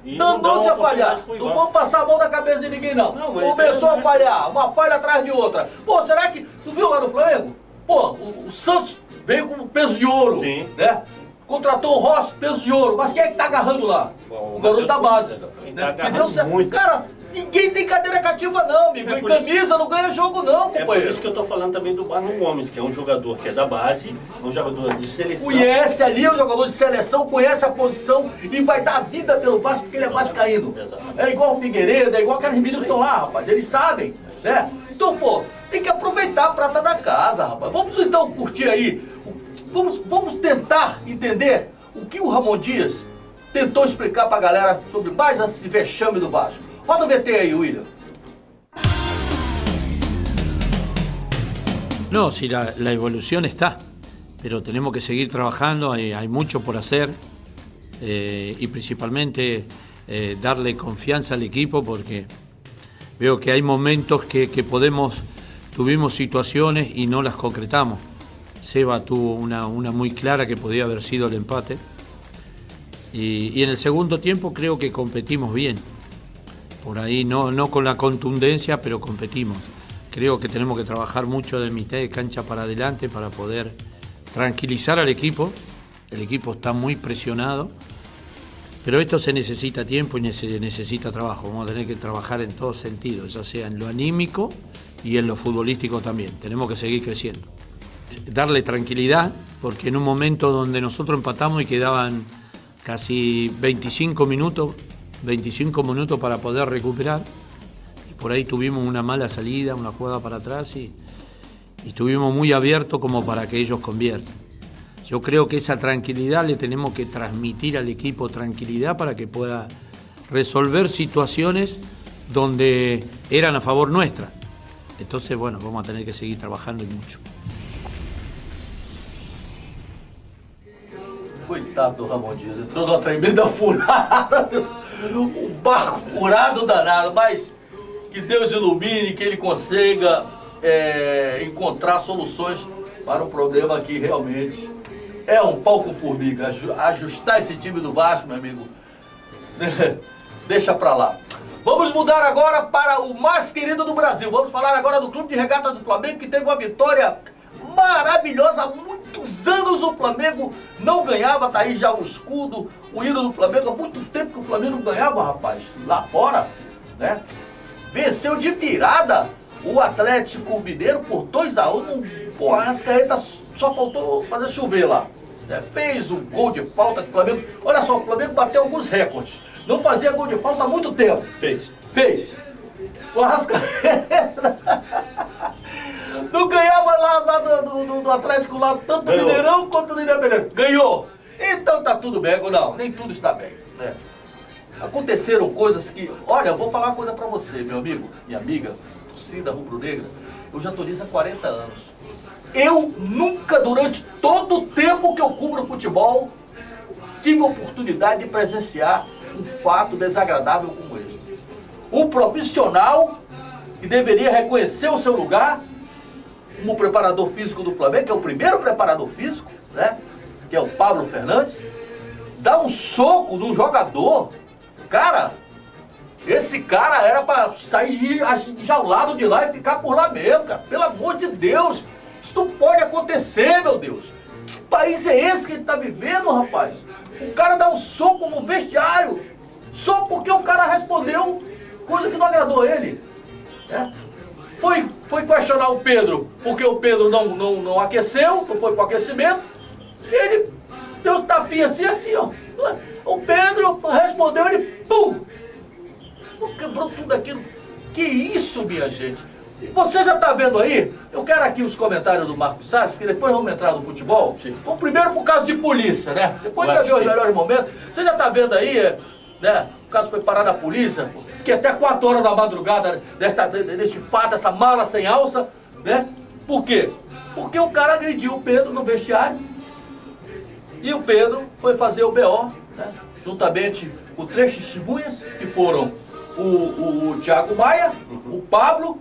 Danou-se a falhar. Não vamos passar a mão na cabeça de ninguém, não. Começou a falhar, uma falha atrás de outra. Pô, será que... Tu viu lá no Flamengo? Pô, o Santos veio com peso de ouro, né? Contratou o Rossi, peso de ouro. Mas quem é que tá agarrando lá? O garoto da base. Entendeu? Cara, ninguém tem cadeira cativa não, amigo. E camisa não ganha jogo não, companheiro. É por isso que eu tô falando também do Marlon Gomes, que é um jogador que é da base, um jogador de seleção. Conhece ali, é um jogador de seleção, conhece a posição e vai dar a vida pelo Vasco porque ele é vascaíno. É igual o Figueiredo, é igual aqueles meninos que estão lá, rapaz. Eles sabem, né? Então, pô, tem que aproveitar a prata da casa, rapaz. Vamos então curtir aí. Vamos tentar entender o que o Ramon Dias tentou explicar pra galera sobre mais esse vexame do Vasco. Roda o VT aí, William. No, si la evolución está, pero tenemos que seguir trabajando, hay mucho por hacer y principalmente darle confianza al equipo porque veo que hay momentos que tuvimos situaciones y no las concretamos. Seba tuvo una muy clara que podía haber sido el empate y en el segundo tiempo creo que competimos bien. Por ahí no con la contundencia, pero competimos. Creo que tenemos que trabajar mucho de mitad de cancha para adelante para poder tranquilizar al equipo. El equipo está muy presionado, pero esto se necesita tiempo y se necesita trabajo. Vamos a tener que trabajar en todos sentidos, ya sea en lo anímico y en lo futbolístico también. Tenemos que seguir creciendo. Darle tranquilidad, porque en un momento donde nosotros empatamos y quedaban casi 25 minutos para poder recuperar, y por ahí tuvimos una mala salida, una jugada para atrás y estuvimos muy abiertos como para que ellos conviertan. Yo creo que esa tranquilidad le tenemos que transmitir al equipo, tranquilidad para que pueda resolver situaciones donde eran a favor nuestra. Entonces, bueno, vamos a tener que seguir trabajando y mucho. Coitado do Ramon Dias, entrou numa tremenda furada, um barco furado danado, mas que Deus ilumine, que ele consiga encontrar soluções para o problema que realmente é um pau com formiga. Ajustar esse time do Vasco, meu amigo, deixa pra lá. Vamos mudar agora para o mais querido do Brasil. Vamos falar agora do Clube de Regata do Flamengo, que teve uma vitória maravilhosa. Há muitos anos o Flamengo não ganhava, tá aí já o escudo, o ídolo do Flamengo. Há muito tempo que o Flamengo não ganhava, rapaz, lá fora, né? Venceu de virada o Atlético Mineiro por 2-1. Pô, a Arrascaeta só faltou fazer chover lá, né? Fez um gol de falta que o Flamengo... Olha só, o Flamengo bateu alguns recordes. Não fazia gol de falta há muito tempo. Fez. O Arrascaeta... Não ganhava lá do Atlético lá, tanto do Mineirão quanto do Independente. Ganhou. Então tá tudo bem, ou não? Nem tudo está bem, né? Aconteceram coisas que... Olha, eu vou falar uma coisa pra você, meu amigo, minha amiga, torcida rubro-negra. Eu já tô nisso há 40 anos. Eu nunca, durante todo o tempo que eu cubro futebol, tive a oportunidade de presenciar um fato desagradável como esse. Um profissional que deveria reconhecer o seu lugar como preparador físico do Flamengo, que é o primeiro preparador físico, né? Que é o Pablo Fernandes, dá um soco num jogador. Cara, Esse cara era pra sair enjaulado de lá e ficar por lá mesmo, cara. Pelo amor de Deus. Isso não pode acontecer, meu Deus. Que país é esse que ele tá vivendo, rapaz? O cara dá um soco no vestiário só porque o cara respondeu coisa que não agradou ele. Né? Foi questionar o Pedro porque o Pedro não aqueceu, não foi pro aquecimento. Ele deu um tapinha assim, ó. O Pedro respondeu, ele pum! Quebrou tudo aquilo. Que isso, minha gente? Você já tá vendo aí? Eu quero aqui os comentários do Marcos Salles, que depois vamos entrar no futebol. Sim. Então, primeiro por causa de polícia, né? Depois vai ver os melhores momentos. Você já tá vendo aí, né? O caso foi parar na polícia, que até 4 horas da madrugada deste fato, essa mala sem alça, né? Por quê? Porque o cara agrediu o Pedro no vestiário e o Pedro foi fazer o BO, né? Juntamente com 3 testemunhas, que foram o Thiago Maia, o Pablo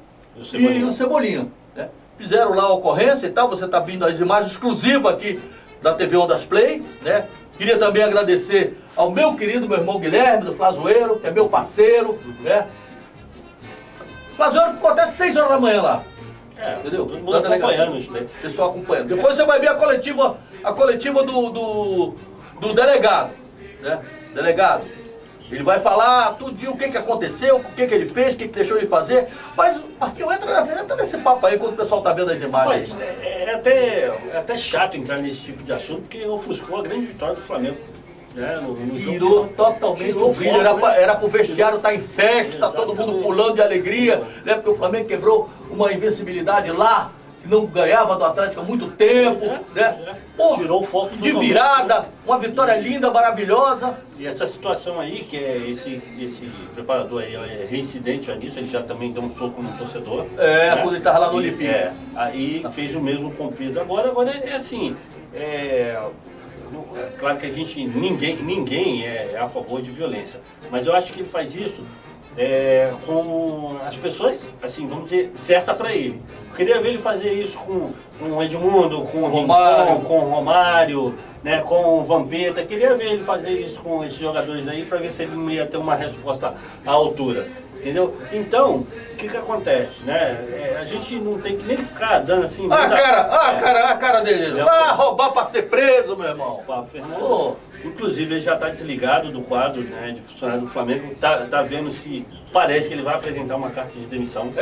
e o Cebolinha. Né? Fizeram lá a ocorrência e tal, você está vendo as imagens exclusivas aqui da TV Ondas Play, né? Queria também agradecer ao meu irmão Guilherme, do Flazoeiro, que é meu parceiro, né? O Flazoeiro ficou até 6 horas da manhã lá. Entendeu? Todo mundo acompanhando isso, né? Pessoal acompanhando. Depois você vai ver a coletiva do delegado, né? Delegado. Ele vai falar tudinho o que aconteceu, o que ele fez, o que deixou de fazer. Mas, Marquinhos, entra nesse papo aí enquanto o pessoal tá vendo as imagens. Mas é até chato entrar nesse tipo de assunto, porque ofuscou a grande vitória do Flamengo. Né? Tirou totalmente o brilho. Era pro vestiário estar em festa, todo mundo pulando de alegria, né? Porque o Flamengo quebrou uma invencibilidade lá, que não ganhava do Atlético há muito tempo, né? Pô, tirou o foco de virada, uma vitória linda, maravilhosa. E essa situação aí, que é esse preparador aí, é reincidente nisso, ele já também deu um soco no torcedor. Né? Quando ele estava lá no Olímpico. Aí fez o mesmo com o Pedro. Agora é assim, claro que ninguém é a favor de violência, mas eu acho que ele faz isso com as pessoas, assim, vamos dizer, certa para ele. Eu queria ver ele fazer isso com o Edmundo, com o Romário, com o Romário, né, com o Vampeta. Queria ver ele fazer isso com esses jogadores aí para ver se ele não ia ter uma resposta à altura. Entendeu? Então, o que acontece, né? A gente não tem que nem ficar dando assim... A cara dele. Vai roubar pra ser preso, meu irmão. O Fernando, inclusive, ele já tá desligado do quadro, né, de funcionário do Flamengo. Tá vendo se... Parece que ele vai apresentar uma carta de demissão. Tá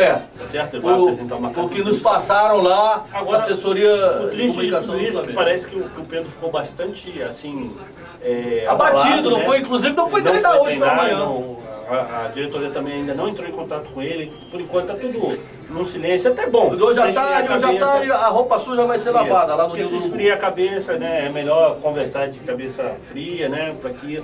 certo? Ele vai apresentar uma carta de demissão. O que nos passaram lá, agora, assessoria de comunicação do Flamengo. Parece que o Pedro ficou bastante, assim... abatido, né? Não foi treinar hoje pela manhã. A diretoria também ainda não entrou em contato com ele. Por enquanto tá tudo no silêncio, até bom. Hoje à tarde a roupa suja vai ser lavada lá no Porque se esfria a cabeça, né? É melhor conversar de cabeça fria, né? Para que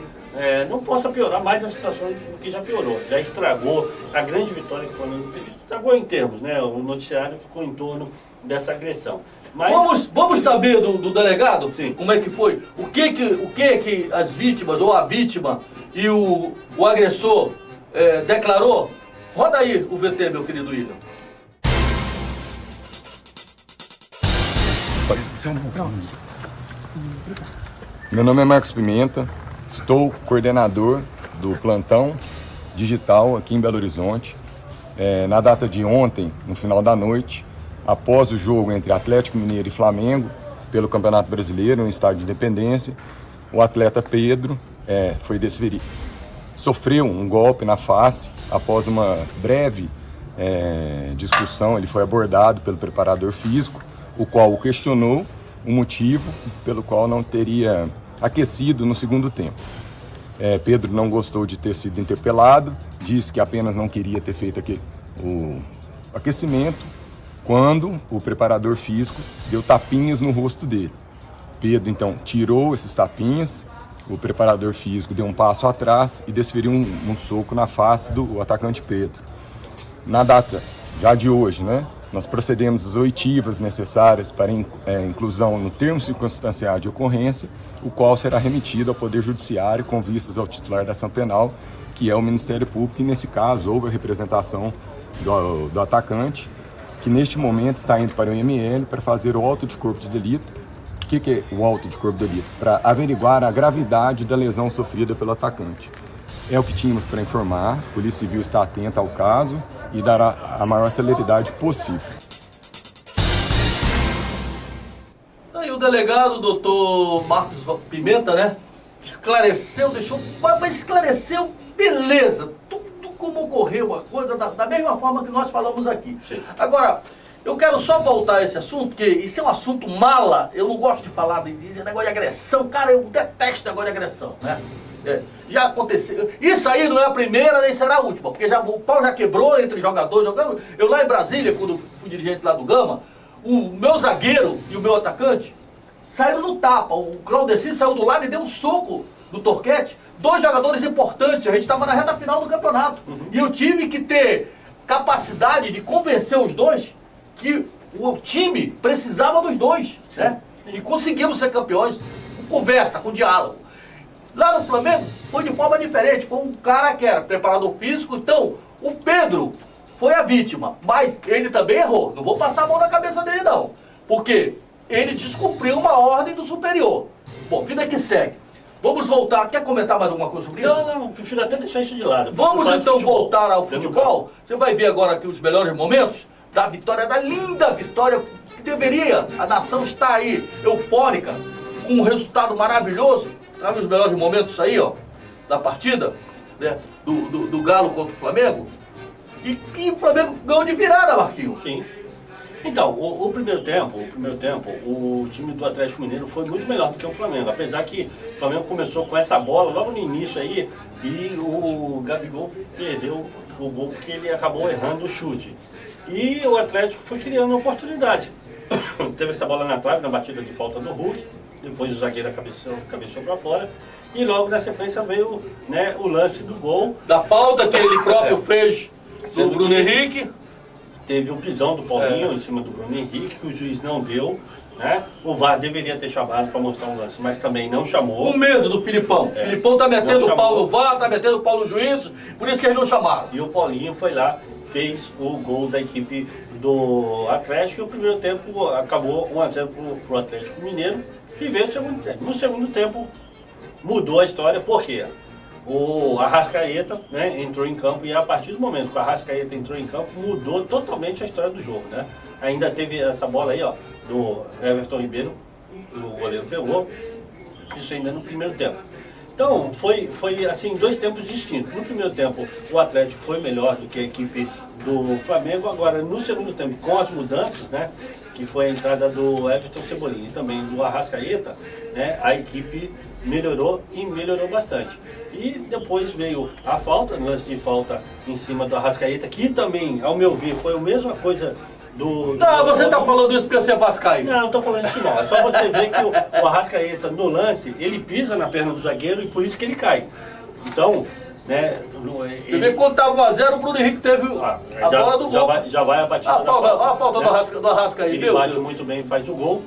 não possa piorar mais a situação do que já piorou. Já estragou a grande vitória que o Flamengo teve. Estragou em termos, né? O noticiário ficou em torno dessa agressão. Mas... Vamos saber do delegado? Sim. Como é que foi? O que as vítimas, ou a vítima e o agressor declarou? Roda aí o VT, meu querido William. Meu nome é Marcos Pimenta, estou coordenador do plantão digital aqui em Belo Horizonte. Na data de ontem, no final da noite, após o jogo entre Atlético Mineiro e Flamengo, pelo Campeonato Brasileiro, no estádio de Independência, o atleta Pedro sofreu um golpe na face. Após uma breve discussão, ele foi abordado pelo preparador físico, o qual o questionou o motivo pelo qual não teria aquecido no segundo tempo. Pedro não gostou de ter sido interpelado, disse que apenas não queria ter feito o aquecimento, quando o preparador físico deu tapinhas no rosto dele. Pedro, então, tirou esses tapinhas, o preparador físico deu um passo atrás e desferiu um soco na face do atacante Pedro. Na data já de hoje, né, nós procedemos às oitivas necessárias para inclusão no termo circunstanciado de ocorrência, o qual será remetido ao Poder Judiciário com vistas ao titular da ação penal, que é o Ministério Público, e nesse caso houve a representação do atacante, que neste momento está indo para o IML para fazer o auto de corpo de delito. O que é o auto de corpo de delito? Para averiguar a gravidade da lesão sofrida pelo atacante. É o que tínhamos para informar. A Polícia Civil está atenta ao caso e dará a maior celeridade possível. Aí o delegado, doutor Marcos Pimenta, né? Esclareceu, mas esclareceu, beleza, tudo como ocorreu, a coisa da mesma forma que nós falamos aqui. Sim. Agora, eu quero só voltar a esse assunto, porque isso é um assunto mala, eu não gosto de falar de negócio de agressão, cara, eu detesto negócio de agressão, né? Já aconteceu, isso aí não é a primeira nem será a última, porque o pau já quebrou entre jogadores, eu lá em Brasília, quando fui dirigente lá do Gama, o meu zagueiro e o meu atacante saíram no tapa. O Claudeci saiu do lado e deu um soco no Torquete. 2 jogadores importantes. A gente estava na reta final do campeonato. E eu tive que ter capacidade de convencer os dois que o time precisava dos dois, né? E conseguimos ser campeões com conversa, com diálogo. Lá no Flamengo foi de forma diferente. Foi um cara que era preparador físico. Então, o Pedro foi a vítima. Mas ele também errou. Não vou passar a mão na cabeça dele, não. Por quê? Ele descumpriu uma ordem do superior. Bom, vida que segue. Vamos voltar. Quer comentar mais alguma coisa sobre isso? Não, prefiro até deixar isso de lado. Vamos então voltar ao futebol. Você vai ver agora aqui os melhores momentos da vitória, da linda vitória que deveria. A nação está aí eufórica, com um resultado maravilhoso. Sabe os melhores momentos aí, ó, da partida, né, do Galo contra o Flamengo? E que o Flamengo ganhou de virada, Marquinhos. Sim. Então, o primeiro tempo, o time do Atlético Mineiro foi muito melhor do que o Flamengo. Apesar que o Flamengo começou com essa bola logo no início aí e o Gabigol perdeu o gol porque ele acabou errando o chute. E o Atlético foi criando uma oportunidade. Teve essa bola na trave, na batida de falta do Hulk, depois o zagueiro cabeceou para fora. E logo na sequência veio, né, o lance do gol. Da falta que ele próprio fez do Bruno Henrique. Teve o pisão do Paulinho em cima do Bruno Henrique, que o juiz não deu, né? O VAR deveria ter chamado para mostrar um lance, mas também não chamou. Com medo do Filipão. O Filipão tá metendo o pau no VAR, tá metendo o pau no juiz, por isso que eles não chamaram. E o Paulinho foi lá, fez o gol da equipe do Atlético, e o primeiro tempo acabou 1-0 pro Atlético Mineiro, e veio o segundo tempo. No segundo tempo mudou a história, por quê? O Arrascaeta, né, entrou em campo, e a partir do momento que o Arrascaeta entrou em campo, mudou totalmente a história do jogo, né? Ainda teve essa bola aí, ó, do Everton Ribeiro, o goleiro pegou, isso ainda no primeiro tempo. Então, foi assim, 2 tempos distintos. No primeiro tempo, o Atlético foi melhor do que a equipe do Flamengo. Agora, no segundo tempo, com as mudanças, né, que foi a entrada do Everton Cebolinha e também do Arrascaeta, né, a equipe melhorou e melhorou bastante. E depois veio a falta, lance de falta em cima do Arrascaeta, que também, ao meu ver, foi a mesma coisa do... Não, você tá falando isso porque você é vascaíno. Não, não tô falando isso não. É só você ver que o Arrascaeta, no lance, ele pisa na perna do zagueiro e por isso que ele cai. Então, né... Você vê que quando tava 1-0, o Bruno Henrique teve a bola do gol. Já vai a batida da falta. A falta né? do Arrascaeta. Ele bate muito bem e faz o gol.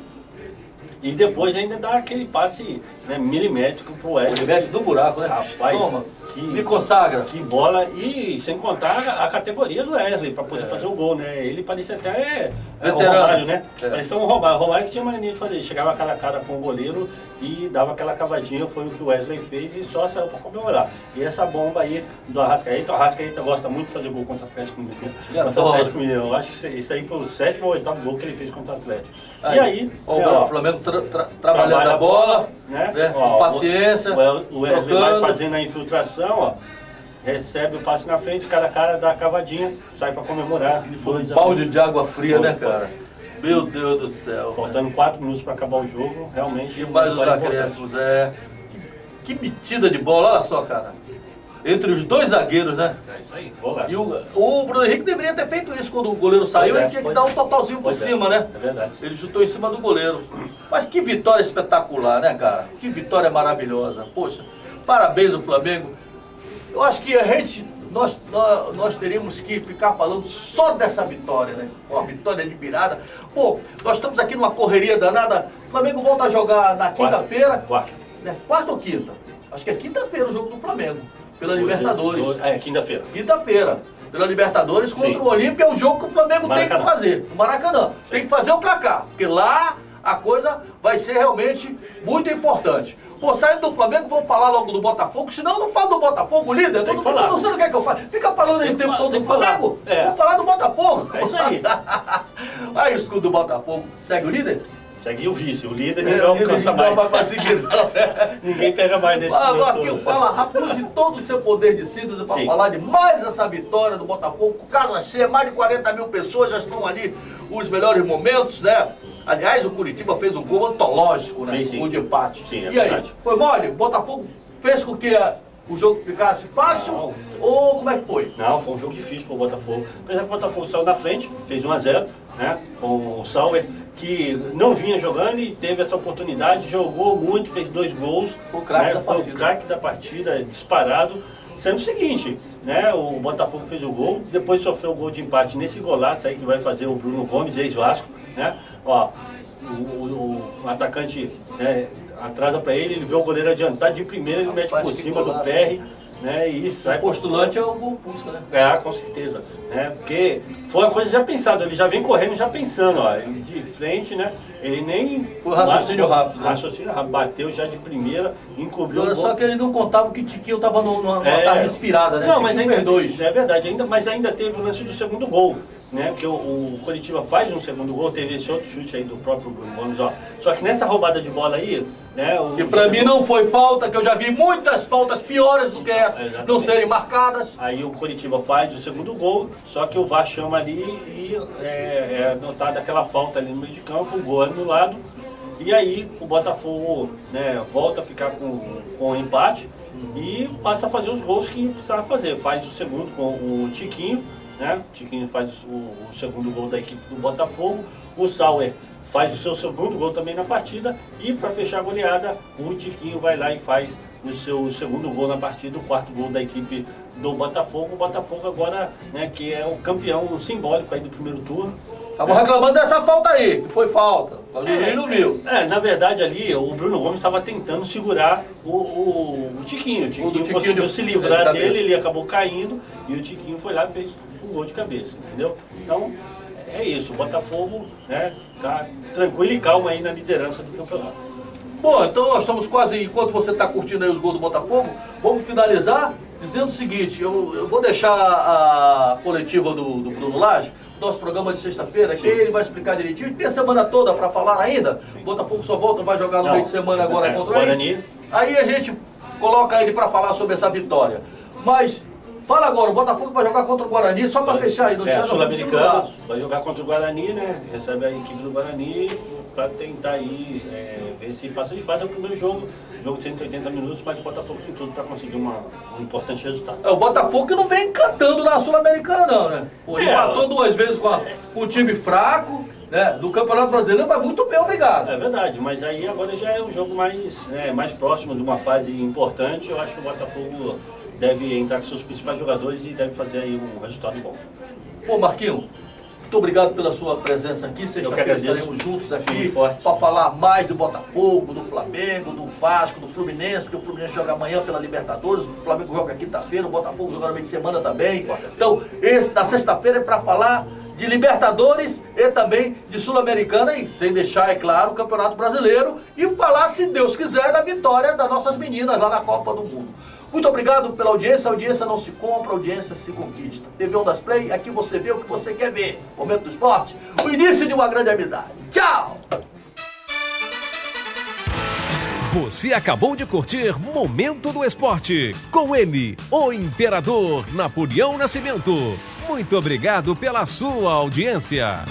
E depois ainda dá aquele passe, né, milimétrico pro Wesley. Milimétrico do buraco, né? Rapaz, toma, me consagra. Que bola, e sem contar a categoria do Wesley para poder fazer o gol, né? Ele parecia até o Romário, né? Parecia um Romário. O Romário que tinha mania de fazer, chegava cara a cara com o goleiro e dava aquela cavadinha, foi o que o Wesley fez e só saiu para comemorar. E essa bomba aí do Arrascaeta, o Arrascaeta gosta muito de fazer gol contra o Atlético Mineiro. Contra o Atlético Mineiro. Eu acho que isso aí foi o 7º ou 8º gol que ele fez contra o Atlético. E aí, o Flamengo trabalhando a bola, né? Com paciência. O Wesley vai fazendo a infiltração, ó. Recebe o passe na frente, cara a cara, dá a cavadinha, sai pra comemorar. Foi um balde de água fria, né, cara? Meu Deus do céu. Faltando 4 minutos pra acabar o jogo, realmente. E mais os acréscimos, Que metida de bola, olha só, cara. Entre os 2 zagueiros, né? É isso aí, golaço. E o Bruno Henrique deveria ter feito isso quando o goleiro saiu, ele tinha que dar um totalzinho por cima, né? É verdade. Ele chutou em cima do goleiro. Mas que vitória espetacular, né, cara? Que vitória maravilhosa. Poxa, parabéns ao Flamengo. Eu acho que nós teríamos que ficar falando só dessa vitória, né? Uma vitória de virada. Pô, nós estamos aqui numa correria danada. O Flamengo volta a jogar na quinta-feira. Quarta ou quinta? Acho que é quinta-feira o jogo do Flamengo. Pela Libertadores. Quinta-feira. Quinta-feira. Pela Libertadores contra o Olímpia, é o jogo que o Flamengo tem que fazer. No Maracanã. Tem que fazer o placar. Porque lá a coisa vai ser realmente muito importante. Pô, saindo do Flamengo, vamos falar logo do Botafogo, senão eu não falo do Botafogo, líder. Eu não sei o que é que eu falo. Fica falando aí o tempo todo do Flamengo. Vamos falar do Botafogo. É isso aí. Aí o escudo do Botafogo. Segue o líder? Segue o vice. O líder ninguém alcança mais. Não vai conseguir, não. Ninguém pega mais desse Marquinhos, fala rápido, use todo o seu poder de síntese para falar de mais essa vitória do Botafogo. Casa cheia, mais de 40 mil pessoas já estão ali, os melhores momentos, né? Aliás, o Curitiba fez um gol antológico, né? Sim. Um de empate. Sim, é e aí, verdade. foi mole? O Botafogo fez com que o jogo ficasse fácil? Não. Ou como é que foi? Não, foi um jogo difícil para o Botafogo. Apesar que o Botafogo saiu na frente, fez 1-0, né? Com o Sauer, que não vinha jogando e teve essa oportunidade, jogou muito, fez 2 gols. O craque da foi partida. O craque da partida, disparado. Sendo o seguinte, né? O Botafogo fez o gol, depois sofreu o gol de empate nesse golaço aí que vai fazer o Bruno Gomes, ex-Vasco, né? Ó, o atacante, né, atrasa para ele vê o goleiro adiantar de primeira, ele mete por cima do PR, né? E sai. O postulante é o gol pulso, né? Com certeza, né? Porque foi uma coisa já pensada, ele já vem correndo já pensando, ó, ele de frente, né? Ele nem... Foi raciocínio rápido, né? Raciocínio rápido, bateu já de primeira, encobriu Olha o gol. só que ele não contava que o Tiquinho tava numa tarde inspirada, né? Não, mas Tiquinho ainda fez 2. É verdade, mas ainda teve o lance do segundo gol, né? Porque o Coritiba faz um segundo gol, teve esse outro chute aí do próprio Bruno Gomes, ó. Só que nessa roubada de bola aí, né? E pra mim não foi falta, que eu já vi muitas faltas piores do que essa, não serem marcadas. Aí o Coritiba faz o segundo gol, só que o VAR chama ali e é notada aquela falta ali no meio de campo, o gol anulado. E aí o Botafogo, né, volta a ficar com o empate e passa a fazer os gols que precisava fazer. Faz o segundo com o Tiquinho, né? O Tiquinho faz o segundo gol da equipe do Botafogo. O Sauer faz o seu segundo gol também na partida. E para fechar a goleada, o Tiquinho vai lá e faz o seu segundo gol na partida, o 4º gol da equipe do Botafogo. O Botafogo agora, né, que é o campeão simbólico aí do primeiro turno. Estavam reclamando dessa falta aí, que foi falta. O juiz não viu. Na verdade ali, o Bruno Gomes estava tentando segurar o Tiquinho. O Tiquinho conseguiu se livrar dele, ele acabou caindo e o Tiquinho foi lá e fez um gol de cabeça, entendeu? Então, é isso. O Botafogo, né, tá tranquilo e calmo aí na liderança do campeonato. Bom, então nós estamos quase, enquanto você está curtindo aí os gols do Botafogo, vamos finalizar dizendo o seguinte, eu vou deixar a coletiva do Bruno Lage, nosso programa de sexta-feira, que ele vai explicar direitinho. Tem a semana toda para falar ainda. O Botafogo só volta, vai jogar no meio de semana agora contra o Guarani. Aí a gente coloca ele para falar sobre essa vitória. Mas fala agora, o Botafogo vai jogar contra o Guarani, só para fechar aí. Sul-Americano, vai jogar contra o Guarani, né? Recebe a equipe do Guarani para tentar aí ver se passa de fase. É o primeiro jogo de 180 minutos, mas o Botafogo tem tudo para conseguir um importante resultado. O Botafogo que não vem encantando na Sul-Americana não, né? Ele empatou 2 vezes com um time fraco, né? Do Campeonato Brasileiro, vai muito bem, obrigado. É verdade, mas aí agora já é um jogo mais próximo de uma fase importante. Eu acho que o Botafogo deve entrar com seus principais jogadores e deve fazer aí um resultado bom. Pô, Marquinhos, muito obrigado pela sua presença aqui. Sexta-feira estaremos juntos aqui para falar mais do Botafogo, do Flamengo, do Vasco, do Fluminense, porque o Fluminense joga amanhã pela Libertadores, o Flamengo joga quinta-feira, o Botafogo joga no meio de semana também. Então, esse da sexta-feira é para falar de Libertadores e também de Sul-Americana, e sem deixar, é claro, o Campeonato Brasileiro, e falar, se Deus quiser, da vitória das nossas meninas lá na Copa do Mundo. Muito obrigado pela audiência. A audiência não se compra, a audiência se conquista. TV Ondas Play, aqui você vê o que você quer ver. Momento do Esporte, o início de uma grande amizade. Tchau! Você acabou de curtir Momento do Esporte, com ele, o Imperador Napoleão Nascimento. Muito obrigado pela sua audiência.